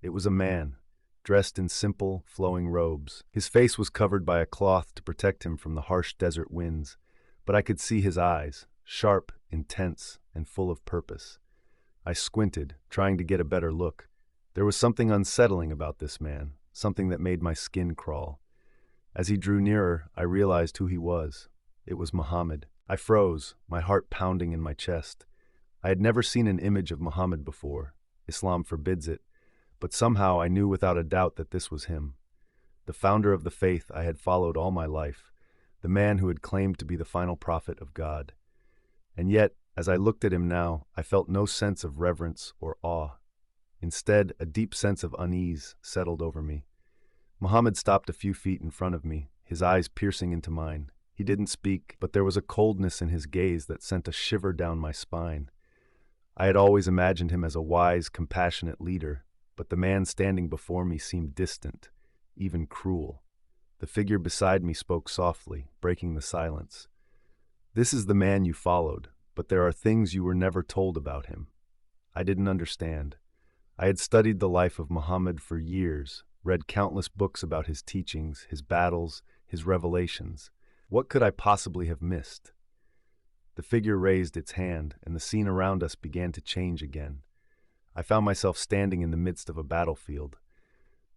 It was a man, dressed in simple, flowing robes. His face was covered by a cloth to protect him from the harsh desert winds, but I could see his eyes, sharp, intense, and full of purpose. I squinted, trying to get a better look. There was something unsettling about this man, something that made my skin crawl. As he drew nearer, I realized who he was. It was Muhammad. I froze, my heart pounding in my chest. I had never seen an image of Muhammad before. Islam forbids it, but somehow I knew without a doubt that this was him, the founder of the faith I had followed all my life, the man who had claimed to be the final prophet of God. And yet, as I looked at him now, I felt no sense of reverence or awe. Instead, a deep sense of unease settled over me. Muhammad stopped a few feet in front of me, his eyes piercing into mine. He didn't speak, but there was a coldness in his gaze that sent a shiver down my spine. I had always imagined him as a wise, compassionate leader, but the man standing before me seemed distant, even cruel. The figure beside me spoke softly, breaking the silence. "This is the man you followed, but there are things you were never told about him." I didn't understand. I had studied the life of Muhammad for years, read countless books about his teachings, his battles, his revelations. What could I possibly have missed? The figure raised its hand, and the scene around us began to change again. I found myself standing in the midst of a battlefield.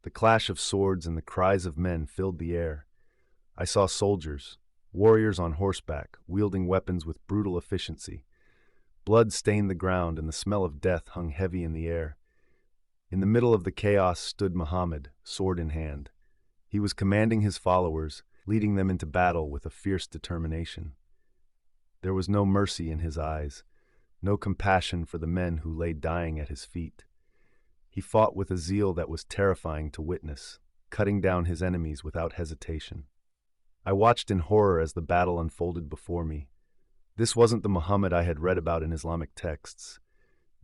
The clash of swords and the cries of men filled the air. I saw soldiers, warriors on horseback, wielding weapons with brutal efficiency. Blood stained the ground, and the smell of death hung heavy in the air. In the middle of the chaos stood Muhammad, sword in hand. He was commanding his followers, leading them into battle with a fierce determination. There was no mercy in his eyes, no compassion for the men who lay dying at his feet. He fought with a zeal that was terrifying to witness, cutting down his enemies without hesitation. I watched in horror as the battle unfolded before me. This wasn't the Muhammad I had read about in Islamic texts.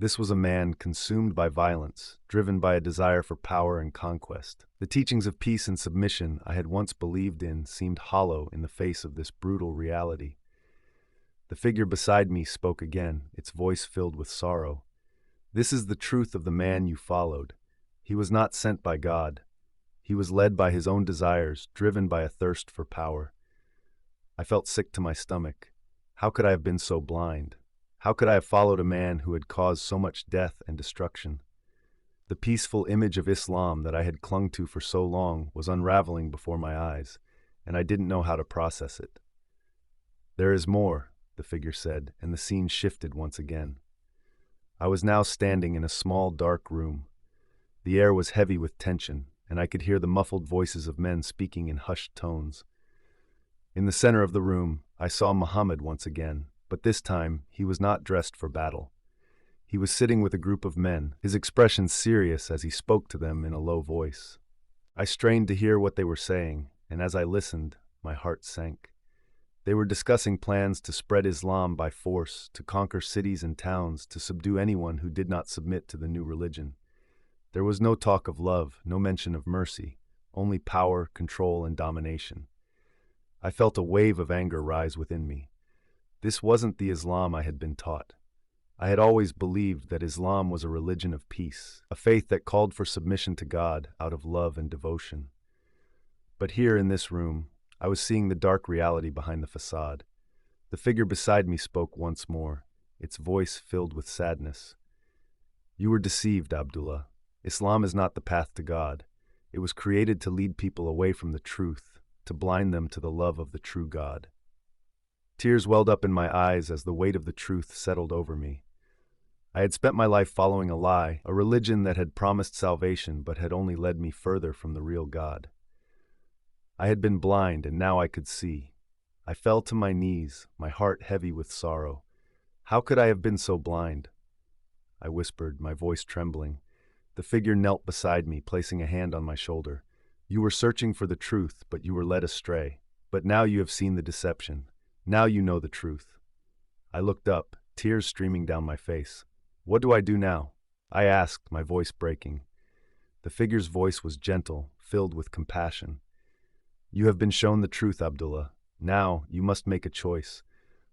This was a man consumed by violence, driven by a desire for power and conquest. The teachings of peace and submission I had once believed in seemed hollow in the face of this brutal reality. The figure beside me spoke again, its voice filled with sorrow. "This is the truth of the man you followed. He was not sent by God. He was led by his own desires, driven by a thirst for power." I felt sick to my stomach. How could I have been so blind? How could I have followed a man who had caused so much death and destruction? The peaceful image of Islam that I had clung to for so long was unraveling before my eyes, and I didn't know how to process it. "There is more," the figure said, and the scene shifted once again. I was now standing in a small, dark room. The air was heavy with tension, and I could hear the muffled voices of men speaking in hushed tones. In the center of the room, I saw Muhammad once again, but this time he was not dressed for battle. He was sitting with a group of men, his expression serious as he spoke to them in a low voice. I strained to hear what they were saying, and as I listened, my heart sank. They were discussing plans to spread Islam by force, to conquer cities and towns, to subdue anyone who did not submit to the new religion. There was no talk of love, no mention of mercy, only power, control, and domination. I felt a wave of anger rise within me. This wasn't the Islam I had been taught. I had always believed that Islam was a religion of peace, a faith that called for submission to God out of love and devotion. But here in this room, I was seeing the dark reality behind the facade. The figure beside me spoke once more, its voice filled with sadness. "You were deceived, Abdullah. Islam is not the path to God. It was created to lead people away from the truth, to blind them to the love of the true God." Tears welled up in my eyes as the weight of the truth settled over me. I had spent my life following a lie, a religion that had promised salvation but had only led me further from the real God. I had been blind, and now I could see. I fell to my knees, my heart heavy with sorrow. How could I have been so blind? I whispered, my voice trembling. The figure knelt beside me, placing a hand on my shoulder. "You were searching for the truth, but you were led astray. But now you have seen the deception. Now you know the truth." I looked up, tears streaming down my face. "What do I do now?" I asked, my voice breaking. The figure's voice was gentle, filled with compassion. "You have been shown the truth, Abdullah. Now you must make a choice.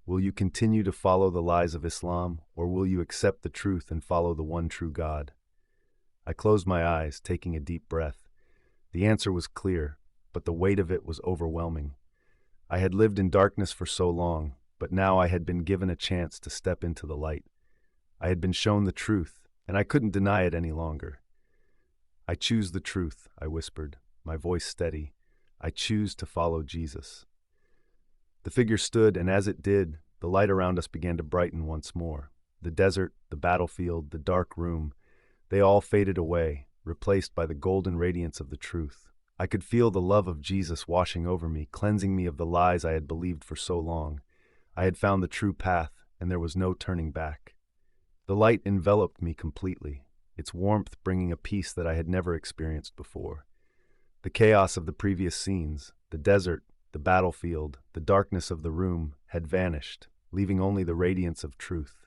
Will you continue to follow the lies of Islam, or will you accept the truth and follow the one true God?" I closed my eyes, taking a deep breath. The answer was clear, but the weight of it was overwhelming. I had lived in darkness for so long, but now I had been given a chance to step into the light. I had been shown the truth, and I couldn't deny it any longer. "I choose the truth," I whispered, my voice steady. "I choose to follow Jesus." The figure stood, and as it did, the light around us began to brighten once more. the desert, the battlefield, the dark room, they all faded away, replaced by the golden radiance of the truth. I could feel the love of Jesus washing over me, cleansing me of the lies I had believed for so long. I had found the true path, and there was no turning back. The light enveloped me completely, its warmth bringing a peace that I had never experienced before. The chaos of the previous scenes, the desert, the battlefield, the darkness of the room, had vanished, leaving only the radiance of truth.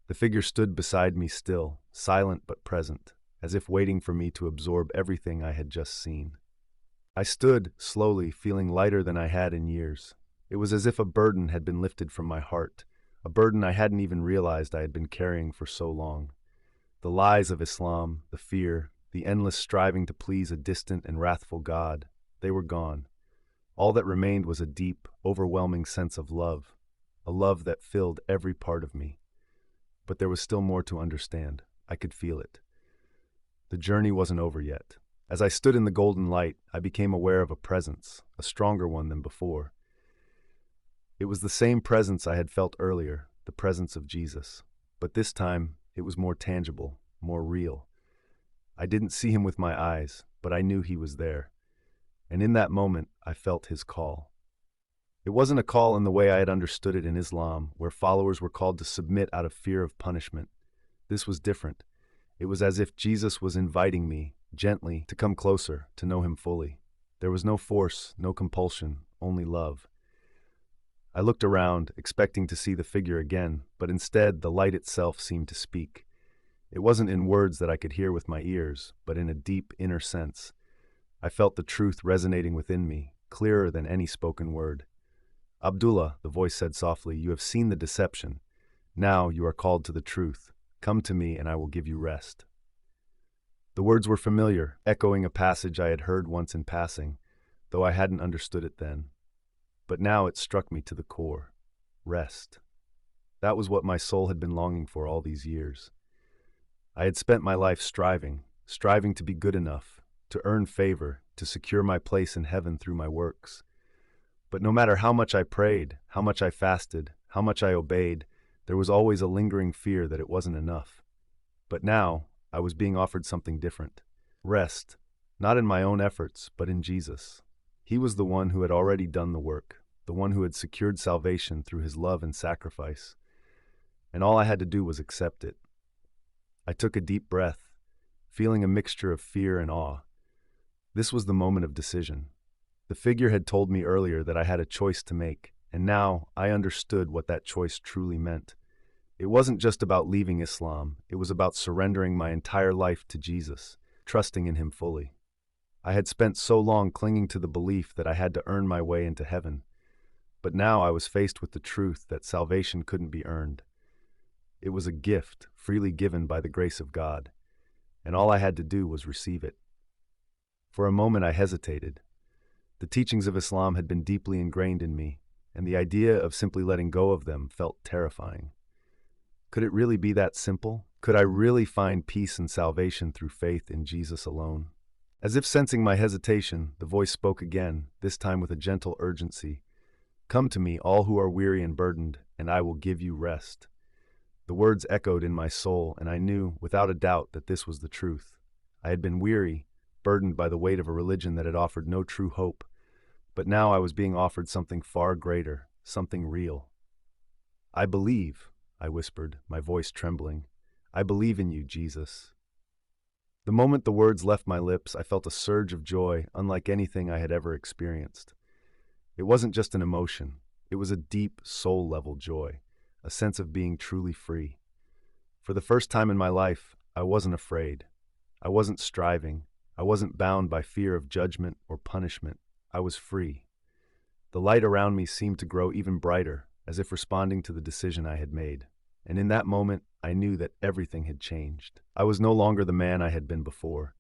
The figure stood beside me still, silent but present, as if waiting for me to absorb everything I had just seen. I stood, slowly, feeling lighter than I had in years. It was as if a burden had been lifted from my heart, a burden I hadn't even realized I had been carrying for so long. The lies of Islam, the fear, the endless striving to please a distant and wrathful God, they were gone. All that remained was a deep, overwhelming sense of love, a love that filled every part of me. But there was still more to understand. I could feel it. The journey wasn't over yet. As I stood in the golden light, I became aware of a presence, a stronger one than before. It was the same presence I had felt earlier, the presence of Jesus. But this time, it was more tangible, more real. I didn't see him with my eyes, but I knew he was there. And in that moment, I felt his call. It wasn't a call in the way I had understood it in Islam, where followers were called to submit out of fear of punishment. This was different. It was as if Jesus was inviting me, gently, to come closer, to know him fully. There was no force, no compulsion, only love. I looked around, expecting to see the figure again, but instead the light itself seemed to speak. It wasn't in words that I could hear with my ears, but in a deep inner sense. I felt the truth resonating within me, clearer than any spoken word. "Abdullah," the voice said softly, "you have seen the deception. Now you are called to the truth. Come to me and I will give you rest." The words were familiar, echoing a passage I had heard once in passing, though I hadn't understood it then. But now it struck me to the core. Rest. That was what my soul had been longing for all these years. I had spent my life striving to be good enough, to earn favor, to secure my place in heaven through my works. But no matter how much I prayed, how much I fasted, how much I obeyed, there was always a lingering fear that it wasn't enough. But now, I was being offered something different. Rest, not in my own efforts, but in Jesus. He was the one who had already done the work, the one who had secured salvation through his love and sacrifice. And all I had to do was accept it. I took a deep breath, feeling a mixture of fear and awe. This was the moment of decision. The figure had told me earlier that I had a choice to make, and now I understood what that choice truly meant. It wasn't just about leaving Islam, it was about surrendering my entire life to Jesus, trusting in him fully. I had spent so long clinging to the belief that I had to earn my way into heaven, but now I was faced with the truth that salvation couldn't be earned. It was a gift, freely given by the grace of God, and all I had to do was receive it. For a moment I hesitated. The teachings of Islam had been deeply ingrained in me, and the idea of simply letting go of them felt terrifying. Could it really be that simple? Could I really find peace and salvation through faith in Jesus alone? As if sensing my hesitation, the voice spoke again, this time with a gentle urgency. "Come to me, all who are weary and burdened, and I will give you rest." The words echoed in my soul, and I knew, without a doubt, that this was the truth. I had been weary, burdened by the weight of a religion that had offered no true hope, but now I was being offered something far greater, something real. "I believe," I whispered, my voice trembling. "I believe in you, Jesus." The moment the words left my lips, I felt a surge of joy unlike anything I had ever experienced. It wasn't just an emotion. It was a deep, soul-level joy, a sense of being truly free. For the first time in my life, I wasn't afraid. I wasn't striving. I wasn't bound by fear of judgment or punishment. I was free. The light around me seemed to grow even brighter, as if responding to the decision I had made. And in that moment, I knew that everything had changed. I was no longer the man I had been before.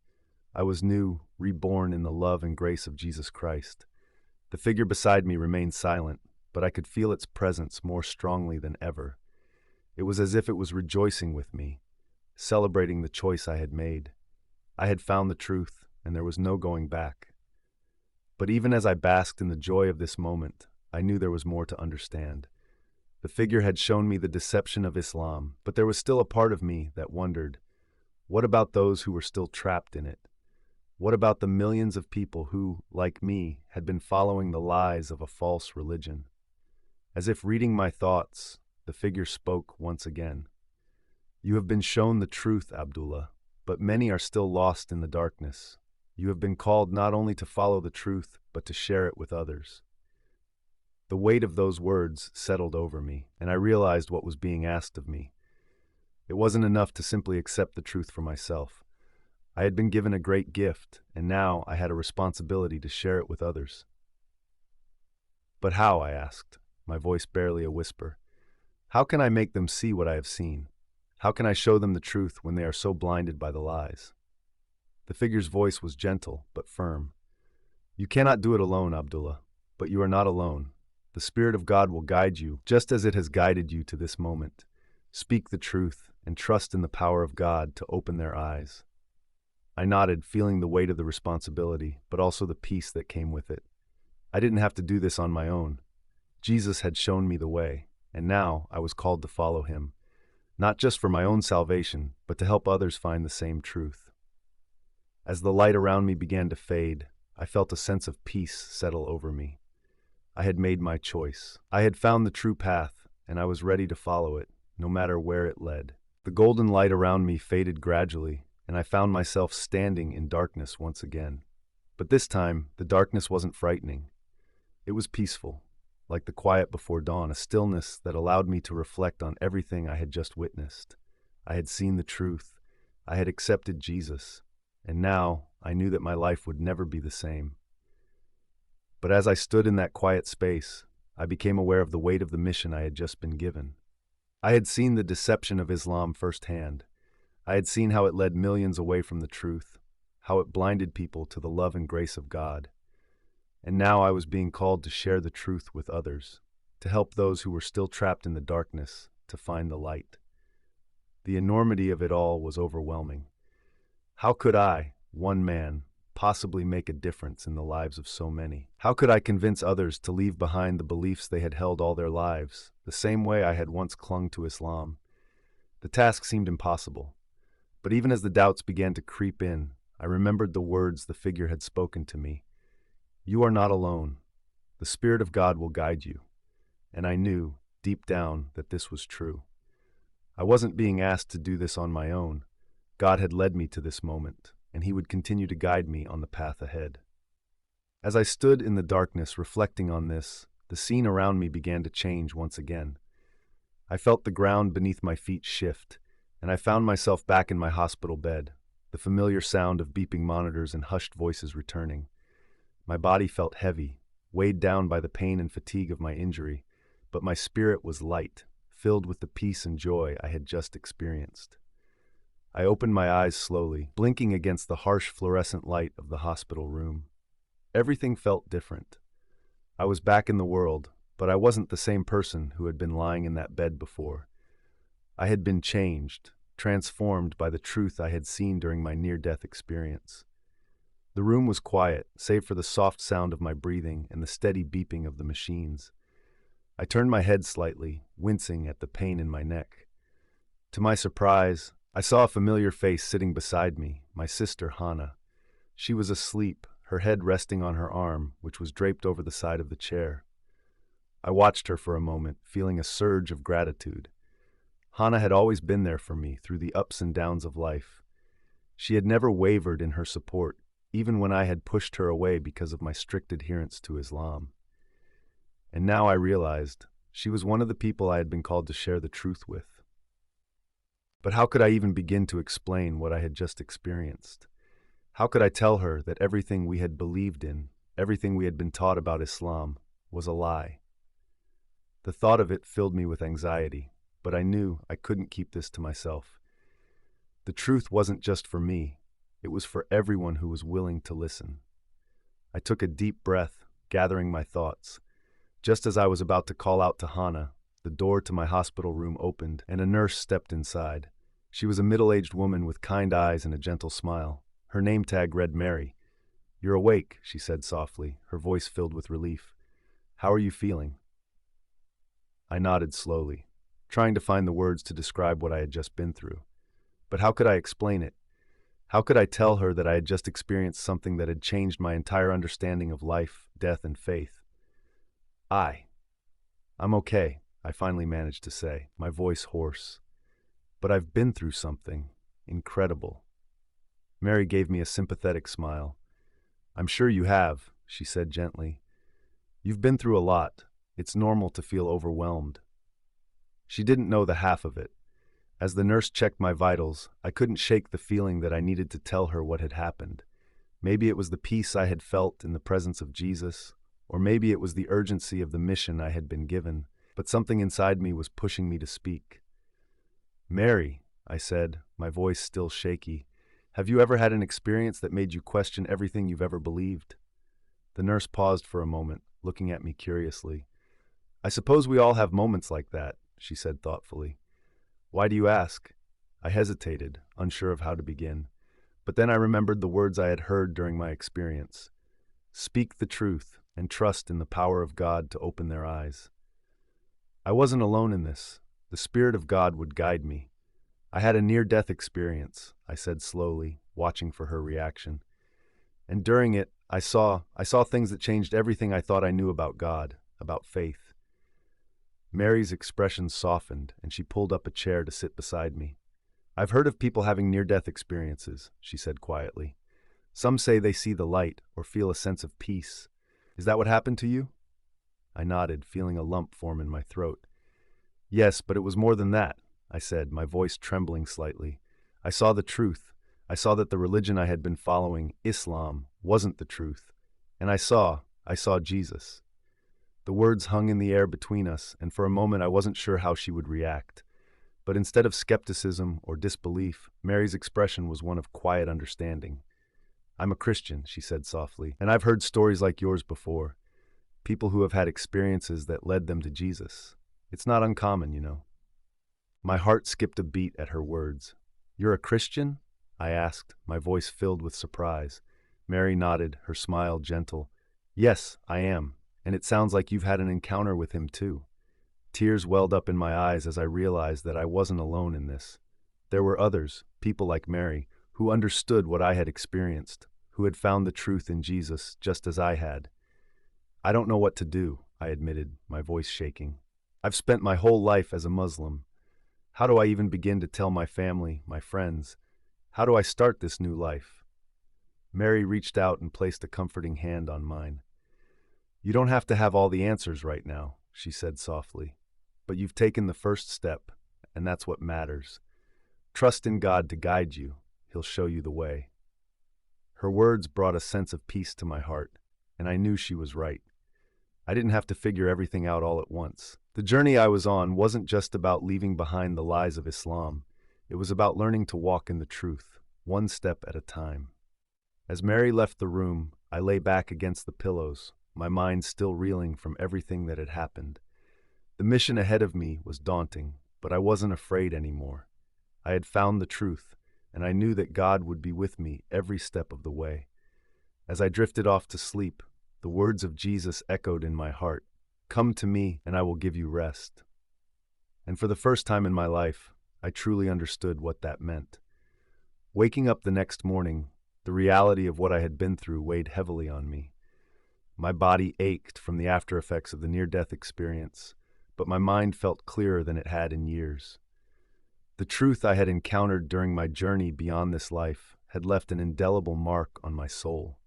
I was new, reborn in the love and grace of Jesus Christ. The figure beside me remained silent, but I could feel its presence more strongly than ever. It was as if it was rejoicing with me, celebrating the choice I had made. I had found the truth, and there was no going back. But even as I basked in the joy of this moment, I knew there was more to understand. The figure had shown me the deception of Islam, but there was still a part of me that wondered, what about those who were still trapped in it? What about the millions of people who, like me, had been following the lies of a false religion? As if reading my thoughts, the figure spoke once again. You have been shown the truth, Abdullah, but many are still lost in the darkness. You have been called not only to follow the truth, but to share it with others. The weight of those words settled over me, and I realized what was being asked of me. It wasn't enough to simply accept the truth for myself. I had been given a great gift, and now I had a responsibility to share it with others. But how, I asked, my voice barely a whisper. How can I make them see what I have seen? How can I show them the truth when they are so blinded by the lies? The figure's voice was gentle, but firm. You cannot do it alone, Abdullah, but you are not alone. The Spirit of God will guide you, just as it has guided you to this moment. Speak the truth, and trust in the power of God to open their eyes. I nodded, feeling the weight of the responsibility, but also the peace that came with it. I didn't have to do this on my own. Jesus had shown me the way, and now I was called to follow him, not just for my own salvation, but to help others find the same truth. As the light around me began to fade, I felt a sense of peace settle over me. I had made my choice. I had found the true path, and I was ready to follow it, no matter where it led. The golden light around me faded gradually, and I found myself standing in darkness once again. But this time, the darkness wasn't frightening. It was peaceful, like the quiet before dawn, a stillness that allowed me to reflect on everything I had just witnessed. I had seen the truth. I had accepted Jesus, and now I knew that my life would never be the same. But as I stood in that quiet space, I became aware of the weight of the mission I had just been given. I had seen the deception of Islam firsthand. I had seen how it led millions away from the truth, how it blinded people to the love and grace of God. And now I was being called to share the truth with others, to help those who were still trapped in the darkness to find the light. The enormity of it all was overwhelming. How could I, one man, possibly make a difference in the lives of so many? How could I convince others to leave behind the beliefs they had held all their lives, the same way I had once clung to Islam? The task seemed impossible. But even as the doubts began to creep in, I remembered the words the figure had spoken to me. You are not alone. The Spirit of God will guide you. And I knew, deep down, that this was true. I wasn't being asked to do this on my own. God had led me to this moment, and he would continue to guide me on the path ahead. As I stood in the darkness reflecting on this, the scene around me began to change once again. I felt the ground beneath my feet shift, and I found myself back in my hospital bed, the familiar sound of beeping monitors and hushed voices returning. My body felt heavy, weighed down by the pain and fatigue of my injury, but my spirit was light, filled with the peace and joy I had just experienced. I opened my eyes slowly, blinking against the harsh fluorescent light of the hospital room. Everything felt different. I was back in the world, but I wasn't the same person who had been lying in that bed before. I had been changed, transformed by the truth I had seen during my near-death experience. The room was quiet, save for the soft sound of my breathing and the steady beeping of the machines. I turned my head slightly, wincing at the pain in my neck. To my surprise, I saw a familiar face sitting beside me, my sister Hannah. She was asleep, her head resting on her arm, which was draped over the side of the chair. I watched her for a moment, feeling a surge of gratitude. Hannah had always been there for me through the ups and downs of life. She had never wavered in her support, even when I had pushed her away because of my strict adherence to Islam. And now I realized she was one of the people I had been called to share the truth with. But how could I even begin to explain what I had just experienced? How could I tell her that everything we had believed in, everything we had been taught about Islam, was a lie? The thought of it filled me with anxiety, but I knew I couldn't keep this to myself. The truth wasn't just for me, it was for everyone who was willing to listen. I took a deep breath, gathering my thoughts. Just as I was about to call out to Hannah, the door to my hospital room opened and a nurse stepped inside. She was a middle-aged woman with kind eyes and a gentle smile. Her name tag read Mary. "You're awake," she said softly, her voice filled with relief. "How are you feeling?" I nodded slowly, trying to find the words to describe what I had just been through. But how could I explain it? How could I tell her that I had just experienced something that had changed my entire understanding of life, death, and faith? I'm okay, I finally managed to say, my voice hoarse. But I've been through something incredible. Mary gave me a sympathetic smile. I'm sure you have, she said gently. You've been through a lot. It's normal to feel overwhelmed. She didn't know the half of it. As the nurse checked my vitals, I couldn't shake the feeling that I needed to tell her what had happened. Maybe it was the peace I had felt in the presence of Jesus, or maybe it was the urgency of the mission I had been given, but something inside me was pushing me to speak. Mary, I said, my voice still shaky, have you ever had an experience that made you question everything you've ever believed? The nurse paused for a moment, looking at me curiously. I suppose we all have moments like that, she said thoughtfully. Why do you ask? I hesitated, unsure of how to begin. But then I remembered the words I had heard during my experience. Speak the truth and trust in the power of God to open their eyes. I wasn't alone in this. The Spirit of God would guide me. I had a near-death experience, I said slowly, watching for her reaction. And during it, I saw things that changed everything I thought I knew about God, about faith. Mary's expression softened, and she pulled up a chair to sit beside me. I've heard of people having near-death experiences, she said quietly. Some say they see the light or feel a sense of peace. Is that what happened to you? I nodded, feeling a lump form in my throat. Yes, but it was more than that, I said, my voice trembling slightly. I saw the truth. I saw that the religion I had been following, Islam, wasn't the truth. And I saw Jesus. The words hung in the air between us, and for a moment I wasn't sure how she would react. But instead of skepticism or disbelief, Mary's expression was one of quiet understanding. I'm a Christian, she said softly, and I've heard stories like yours before. People who have had experiences that led them to Jesus. It's not uncommon, you know. My heart skipped a beat at her words. You're a Christian? I asked, my voice filled with surprise. Mary nodded, her smile gentle. Yes, I am, and it sounds like you've had an encounter with him too. Tears welled up in my eyes as I realized that I wasn't alone in this. There were others, people like Mary, who understood what I had experienced, who had found the truth in Jesus just as I had. I don't know what to do, I admitted, my voice shaking. I've spent my whole life as a Muslim. How do I even begin to tell my family, my friends? How do I start this new life? Mary reached out and placed a comforting hand on mine. You don't have to have all the answers right now, she said softly. But you've taken the first step, and that's what matters. Trust in God to guide you. He'll show you the way. Her words brought a sense of peace to my heart, and I knew she was right. I didn't have to figure everything out all at once. The journey I was on wasn't just about leaving behind the lies of Islam. It was about learning to walk in the truth, one step at a time. As Mary left the room, I lay back against the pillows, my mind still reeling from everything that had happened. The mission ahead of me was daunting, but I wasn't afraid anymore. I had found the truth, and I knew that God would be with me every step of the way. As I drifted off to sleep, the words of Jesus echoed in my heart. Come to me, and I will give you rest. And for the first time in my life, I truly understood what that meant. Waking up the next morning, the reality of what I had been through weighed heavily on me. My body ached from the after effects of the near-death experience, but my mind felt clearer than it had in years. The truth I had encountered during my journey beyond this life had left an indelible mark on my soul.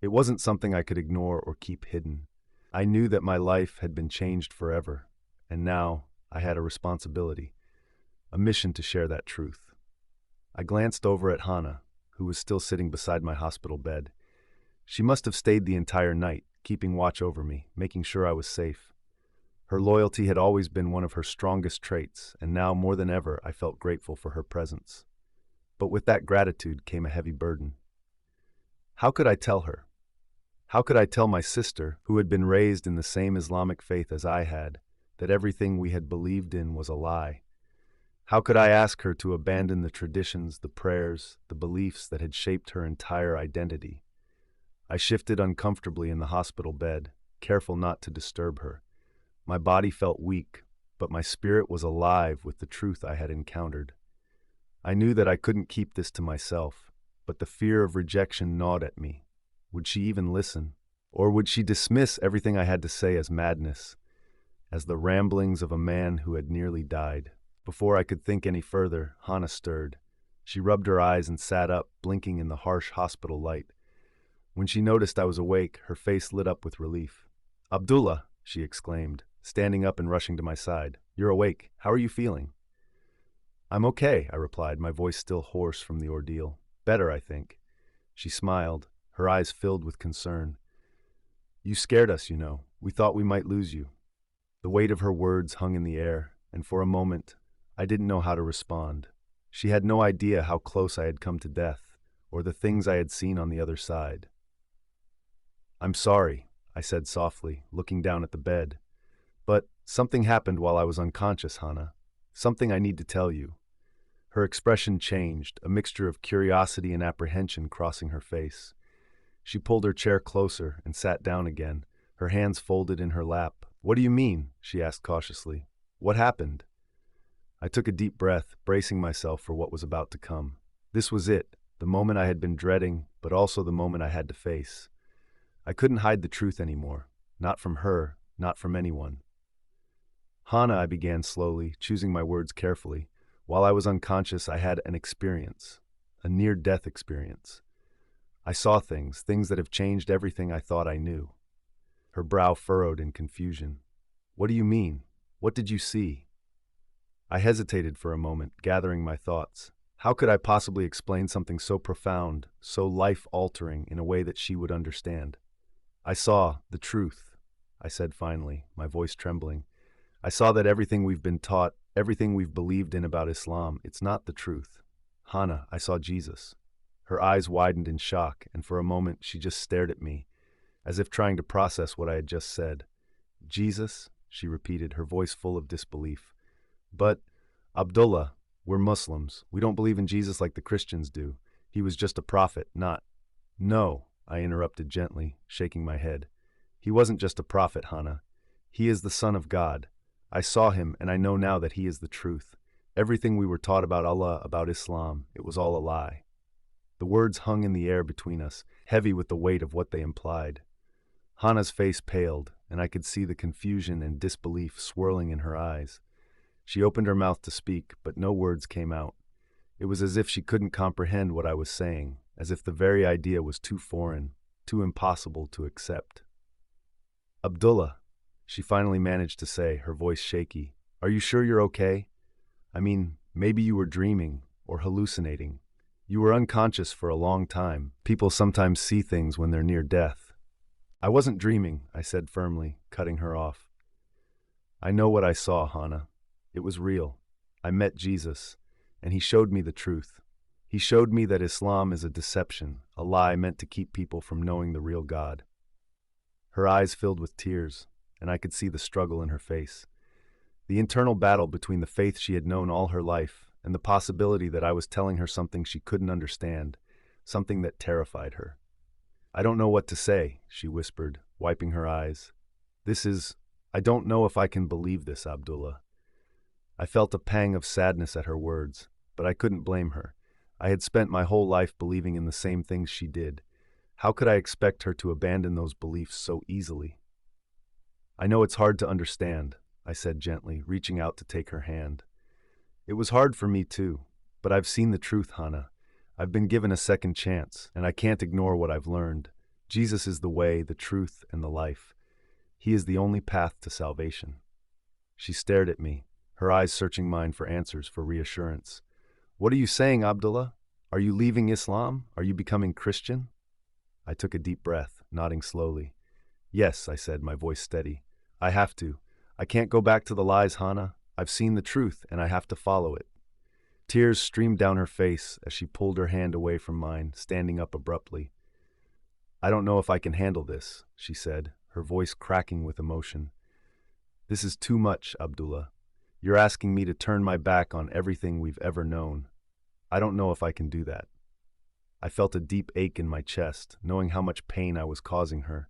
It wasn't something I could ignore or keep hidden. I knew that my life had been changed forever, and now I had a responsibility, a mission to share that truth. I glanced over at Hannah, who was still sitting beside my hospital bed. She must have stayed the entire night, keeping watch over me, making sure I was safe. Her loyalty had always been one of her strongest traits, and now more than ever I felt grateful for her presence. But with that gratitude came a heavy burden. How could I tell her? How could I tell my sister, who had been raised in the same Islamic faith as I had, that everything we had believed in was a lie? How could I ask her to abandon the traditions, the prayers, the beliefs that had shaped her entire identity? I shifted uncomfortably in the hospital bed, careful not to disturb her. My body felt weak, but my spirit was alive with the truth I had encountered. I knew that I couldn't keep this to myself, but the fear of rejection gnawed at me. Would she even listen? Or would she dismiss everything I had to say as madness, as the ramblings of a man who had nearly died? Before I could think any further, Hannah stirred. She rubbed her eyes and sat up, blinking in the harsh hospital light. When she noticed I was awake, her face lit up with relief. "Abdullah," she exclaimed, standing up and rushing to my side. "You're awake. How are you feeling?" "I'm okay," I replied, my voice still hoarse from the ordeal. "Better, I think." She smiled, her eyes filled with concern. "You scared us, you know. We thought we might lose you." The weight of her words hung in the air, and for a moment, I didn't know how to respond. She had no idea how close I had come to death, or the things I had seen on the other side. "I'm sorry," I said softly, looking down at the bed. "But something happened while I was unconscious, Hannah. Something I need to tell you." Her expression changed, a mixture of curiosity and apprehension crossing her face. She pulled her chair closer and sat down again, her hands folded in her lap. "What do you mean?" she asked cautiously. "What happened?" I took a deep breath, bracing myself for what was about to come. This was it, the moment I had been dreading, but also the moment I had to face. I couldn't hide the truth anymore, not from her, not from anyone. "Hannah," I began slowly, choosing my words carefully. "While I was unconscious, I had an experience, a near-death experience. I saw things that have changed everything I thought I knew." Her brow furrowed in confusion. "What do you mean? What did you see?" I hesitated for a moment, gathering my thoughts. How could I possibly explain something so profound, so life-altering, in a way that she would understand? "I saw the truth," I said finally, my voice trembling. "I saw that everything we've been taught, everything we've believed in about Islam, it's not the truth. Hannah, I saw Jesus." Her eyes widened in shock, and for a moment she just stared at me, as if trying to process what I had just said. "Jesus?" she repeated, her voice full of disbelief. "But, Abdullah, we're Muslims. We don't believe in Jesus like the Christians do. He was just a prophet, not—" "No," I interrupted gently, shaking my head. "He wasn't just a prophet, Hannah. He is the Son of God. I saw him, and I know now that he is the truth. Everything we were taught about Allah, about Islam, it was all a lie." The words hung in the air between us, heavy with the weight of what they implied. Hannah's face paled, and I could see the confusion and disbelief swirling in her eyes. She opened her mouth to speak, but no words came out. It was as if she couldn't comprehend what I was saying, as if the very idea was too foreign, too impossible to accept. "Abdullah," she finally managed to say, her voice shaky, "are you sure you're okay? I mean, maybe you were dreaming or hallucinating. You were unconscious for a long time. People sometimes see things when they're near death." "I wasn't dreaming," I said firmly, cutting her off. "I know what I saw, Hannah. It was real. I met Jesus, and he showed me the truth. He showed me that Islam is a deception, a lie meant to keep people from knowing the real God." Her eyes filled with tears, and I could see the struggle in her face. The internal battle between the faith she had known all her life and the possibility that I was telling her something she couldn't understand, something that terrified her. "I don't know what to say," she whispered, wiping her eyes. I don't know if I can believe this, Abdullah." I felt a pang of sadness at her words, but I couldn't blame her. I had spent my whole life believing in the same things she did. How could I expect her to abandon those beliefs so easily? "I know it's hard to understand," I said gently, reaching out to take her hand. "It was hard for me too, but I've seen the truth, Hannah. I've been given a second chance, and I can't ignore what I've learned. Jesus is the way, the truth, and the life. He is the only path to salvation." She stared at me, her eyes searching mine for answers, for reassurance. "What are you saying, Abdullah? Are you leaving Islam? Are you becoming Christian?" I took a deep breath, nodding slowly. "Yes," I said, my voice steady. "I have to. I can't go back to the lies, Hannah. I've seen the truth, and I have to follow it." Tears streamed down her face as she pulled her hand away from mine, standing up abruptly. "I don't know if I can handle this," she said, her voice cracking with emotion. "This is too much, Abdullah. You're asking me to turn my back on everything we've ever known. I don't know if I can do that." I felt a deep ache in my chest, knowing how much pain I was causing her,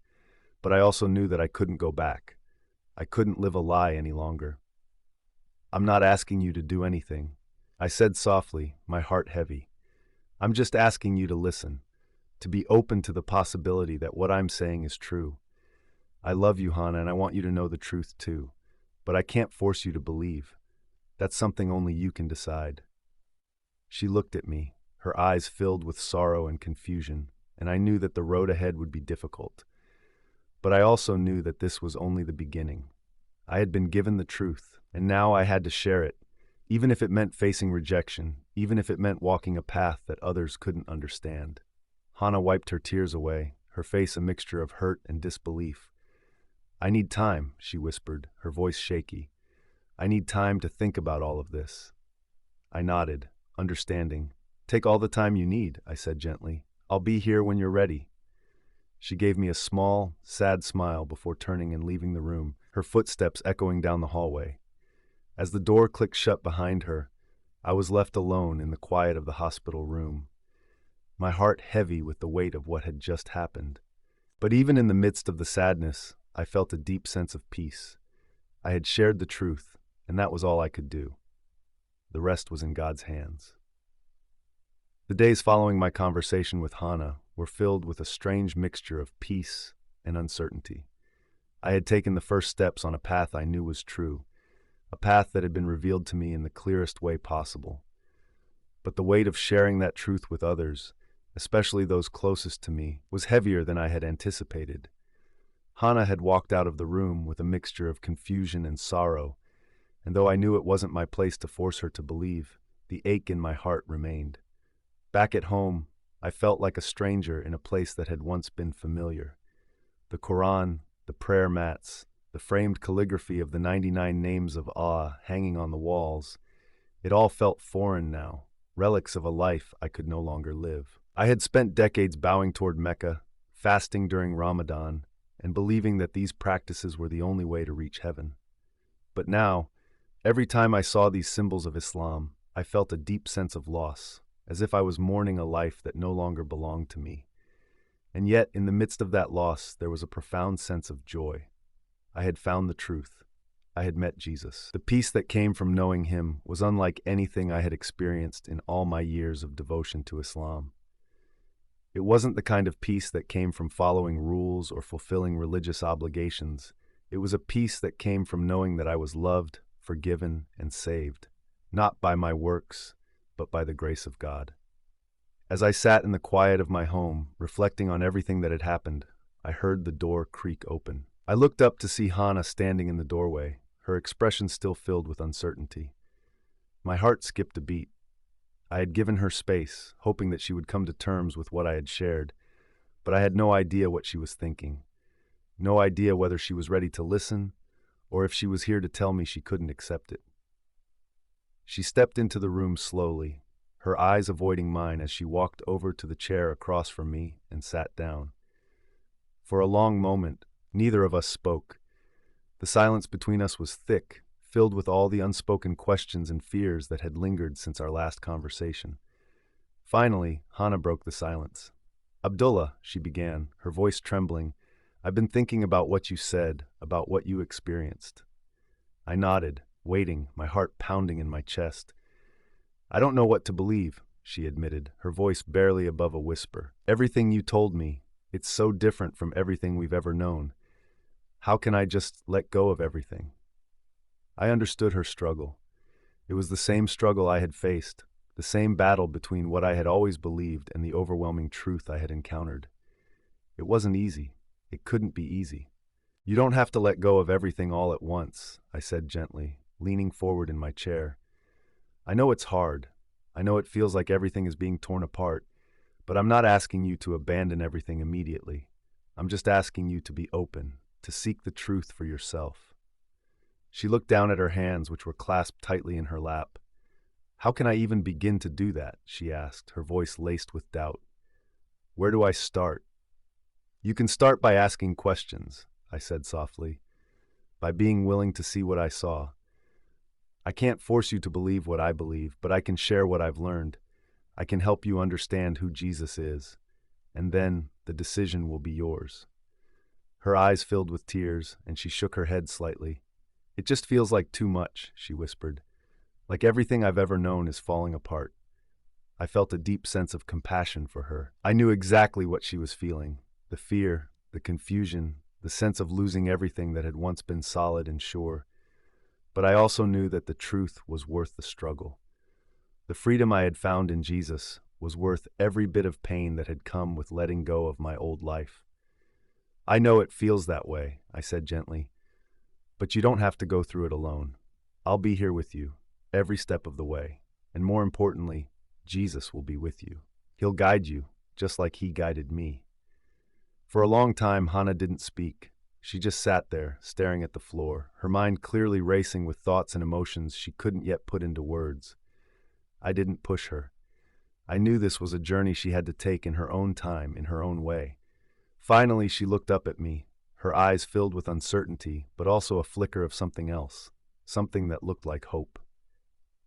but I also knew that I couldn't go back. I couldn't live a lie any longer. I'm not asking you to do anything, I said softly, my heart heavy. I'm just asking you to listen, to be open to the possibility that what I'm saying is true. I love you, Hannah, and I want you to know the truth too. But I can't force you to believe. That's something only you can decide. She looked at me, her eyes filled with sorrow and confusion, and I knew that the road ahead would be difficult. But I also knew that this was only the beginning. I had been given the truth, and now I had to share it, even if it meant facing rejection, even if it meant walking a path that others couldn't understand. Hannah wiped her tears away, her face a mixture of hurt and disbelief. I need time, she whispered, her voice shaky. I need time to think about all of this. I nodded, understanding. Take all the time you need, I said gently. I'll be here when you're ready. She gave me a small, sad smile before turning and leaving the room, her footsteps echoing down the hallway. As the door clicked shut behind her, I was left alone in the quiet of the hospital room, my heart heavy with the weight of what had just happened. But even in the midst of the sadness, I felt a deep sense of peace. I had shared the truth, and that was all I could do. The rest was in God's hands. The days following my conversation with Hannah were filled with a strange mixture of peace and uncertainty. I had taken the first steps on a path I knew was true, a path that had been revealed to me in the clearest way possible. But the weight of sharing that truth with others, especially those closest to me, was heavier than I had anticipated. Hannah had walked out of the room with a mixture of confusion and sorrow, and though I knew it wasn't my place to force her to believe, the ache in my heart remained. Back at home, I felt like a stranger in a place that had once been familiar. The Quran, the prayer mats, the framed calligraphy of the 99 names of Allah hanging on the walls, it all felt foreign now, relics of a life I could no longer live. I had spent decades bowing toward Mecca, fasting during Ramadan, and believing that these practices were the only way to reach heaven. But now, every time I saw these symbols of Islam, I felt a deep sense of loss, as if I was mourning a life that no longer belonged to me. And yet, in the midst of that loss, there was a profound sense of joy. I had found the truth. I had met Jesus. The peace that came from knowing him was unlike anything I had experienced in all my years of devotion to Islam. It wasn't the kind of peace that came from following rules or fulfilling religious obligations. It was a peace that came from knowing that I was loved, forgiven, and saved, not by my works, but by the grace of God. As I sat in the quiet of my home, reflecting on everything that had happened, I heard the door creak open. I looked up to see Hannah standing in the doorway, her expression still filled with uncertainty. My heart skipped a beat. I had given her space, hoping that she would come to terms with what I had shared, but I had no idea what she was thinking. No idea whether she was ready to listen, or if she was here to tell me she couldn't accept it. She stepped into the room slowly, her eyes avoiding mine as she walked over to the chair across from me and sat down. For a long moment, neither of us spoke. The silence between us was thick, filled with all the unspoken questions and fears that had lingered since our last conversation. Finally, Hannah broke the silence. "Abdullah," she began, her voice trembling, "I've been thinking about what you said, about what you experienced." I nodded, waiting, my heart pounding in my chest. "I don't know what to believe," she admitted, her voice barely above a whisper. "Everything you told me, it's so different from everything we've ever known. How can I just let go of everything?" I understood her struggle. It was the same struggle I had faced, the same battle between what I had always believed and the overwhelming truth I had encountered. It wasn't easy. It couldn't be easy. "You don't have to let go of everything all at once," I said gently, leaning forward in my chair. "I know it's hard. I know it feels like everything is being torn apart, but I'm not asking you to abandon everything immediately. I'm just asking you to be open, to seek the truth for yourself." She looked down at her hands, which were clasped tightly in her lap. "How can I even begin to do that?" she asked, her voice laced with doubt. "Where do I start?" "You can start by asking questions," I said softly, "by being willing to see what I saw. I can't force you to believe what I believe, but I can share what I've learned. I can help you understand who Jesus is, and then the decision will be yours." Her eyes filled with tears, and she shook her head slightly. "It just feels like too much," she whispered. "Like everything I've ever known is falling apart." I felt a deep sense of compassion for her. I knew exactly what she was feeling: the fear, the confusion, the sense of losing everything that had once been solid and sure. But I also knew that the truth was worth the struggle. The freedom I had found in Jesus was worth every bit of pain that had come with letting go of my old life. "I know it feels that way," I said gently, "but you don't have to go through it alone. I'll be here with you, every step of the way. And more importantly, Jesus will be with you. He'll guide you, just like he guided me." For a long time, Hannah didn't speak. She just sat there, staring at the floor, her mind clearly racing with thoughts and emotions she couldn't yet put into words. I didn't push her. I knew this was a journey she had to take in her own time, in her own way. Finally, she looked up at me, her eyes filled with uncertainty, but also a flicker of something else, something that looked like hope.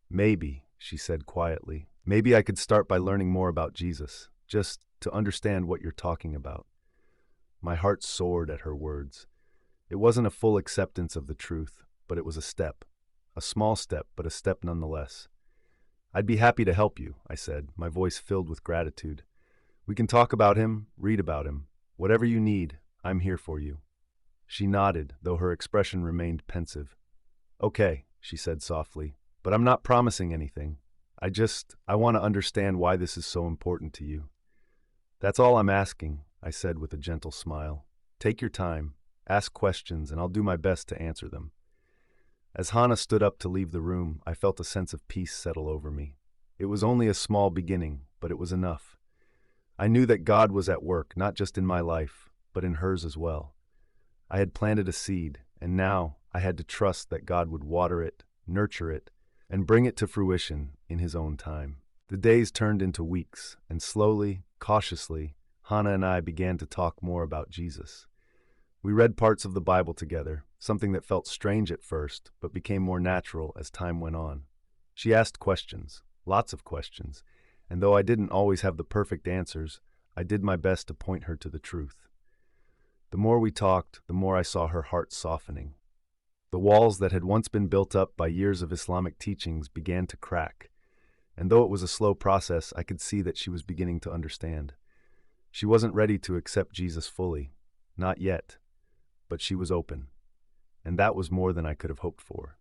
"Maybe," she said quietly, "maybe I could start by learning more about Jesus, just to understand what you're talking about." My heart soared at her words. It wasn't a full acceptance of the truth, but it was a step. A small step, but a step nonetheless. "I'd be happy to help you," I said, my voice filled with gratitude. "We can talk about him, read about him. Whatever you need, I'm here for you." She nodded, though her expression remained pensive. "Okay," she said softly, "but I'm not promising anything. I want to understand why this is so important to you." "That's all I'm asking," I said with a gentle smile. "Take your time, ask questions, and I'll do my best to answer them." As Hannah stood up to leave the room, I felt a sense of peace settle over me. It was only a small beginning, but it was enough. I knew that God was at work, not just in my life, but in hers as well. I had planted a seed, and now I had to trust that God would water it, nurture it, and bring it to fruition in his own time. The days turned into weeks, and slowly, cautiously, Hannah and I began to talk more about Jesus. We read parts of the Bible together, something that felt strange at first, but became more natural as time went on. She asked questions, lots of questions, and though I didn't always have the perfect answers, I did my best to point her to the truth. The more we talked, the more I saw her heart softening. The walls that had once been built up by years of Islamic teachings began to crack, and though it was a slow process, I could see that she was beginning to understand. She wasn't ready to accept Jesus fully, not yet, but she was open, and that was more than I could have hoped for.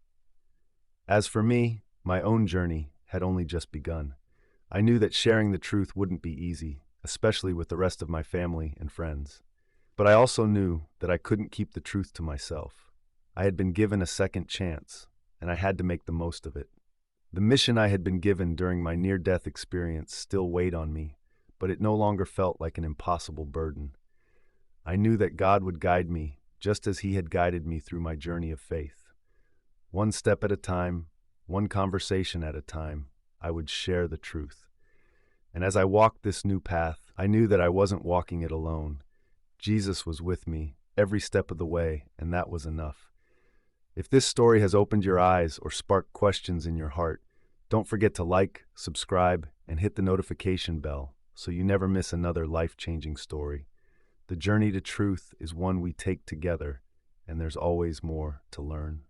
As for me, my own journey had only just begun. I knew that sharing the truth wouldn't be easy, especially with the rest of my family and friends. But I also knew that I couldn't keep the truth to myself. I had been given a second chance, and I had to make the most of it. The mission I had been given during my near-death experience still weighed on me, but it no longer felt like an impossible burden. I knew that God would guide me, just as he had guided me through my journey of faith. One step at a time, one conversation at a time, I would share the truth. And as I walked this new path, I knew that I wasn't walking it alone. Jesus was with me every step of the way, and that was enough. If this story has opened your eyes or sparked questions in your heart, don't forget to like, subscribe, and hit the notification bell so you never miss another life-changing story. The journey to truth is one we take together, and there's always more to learn.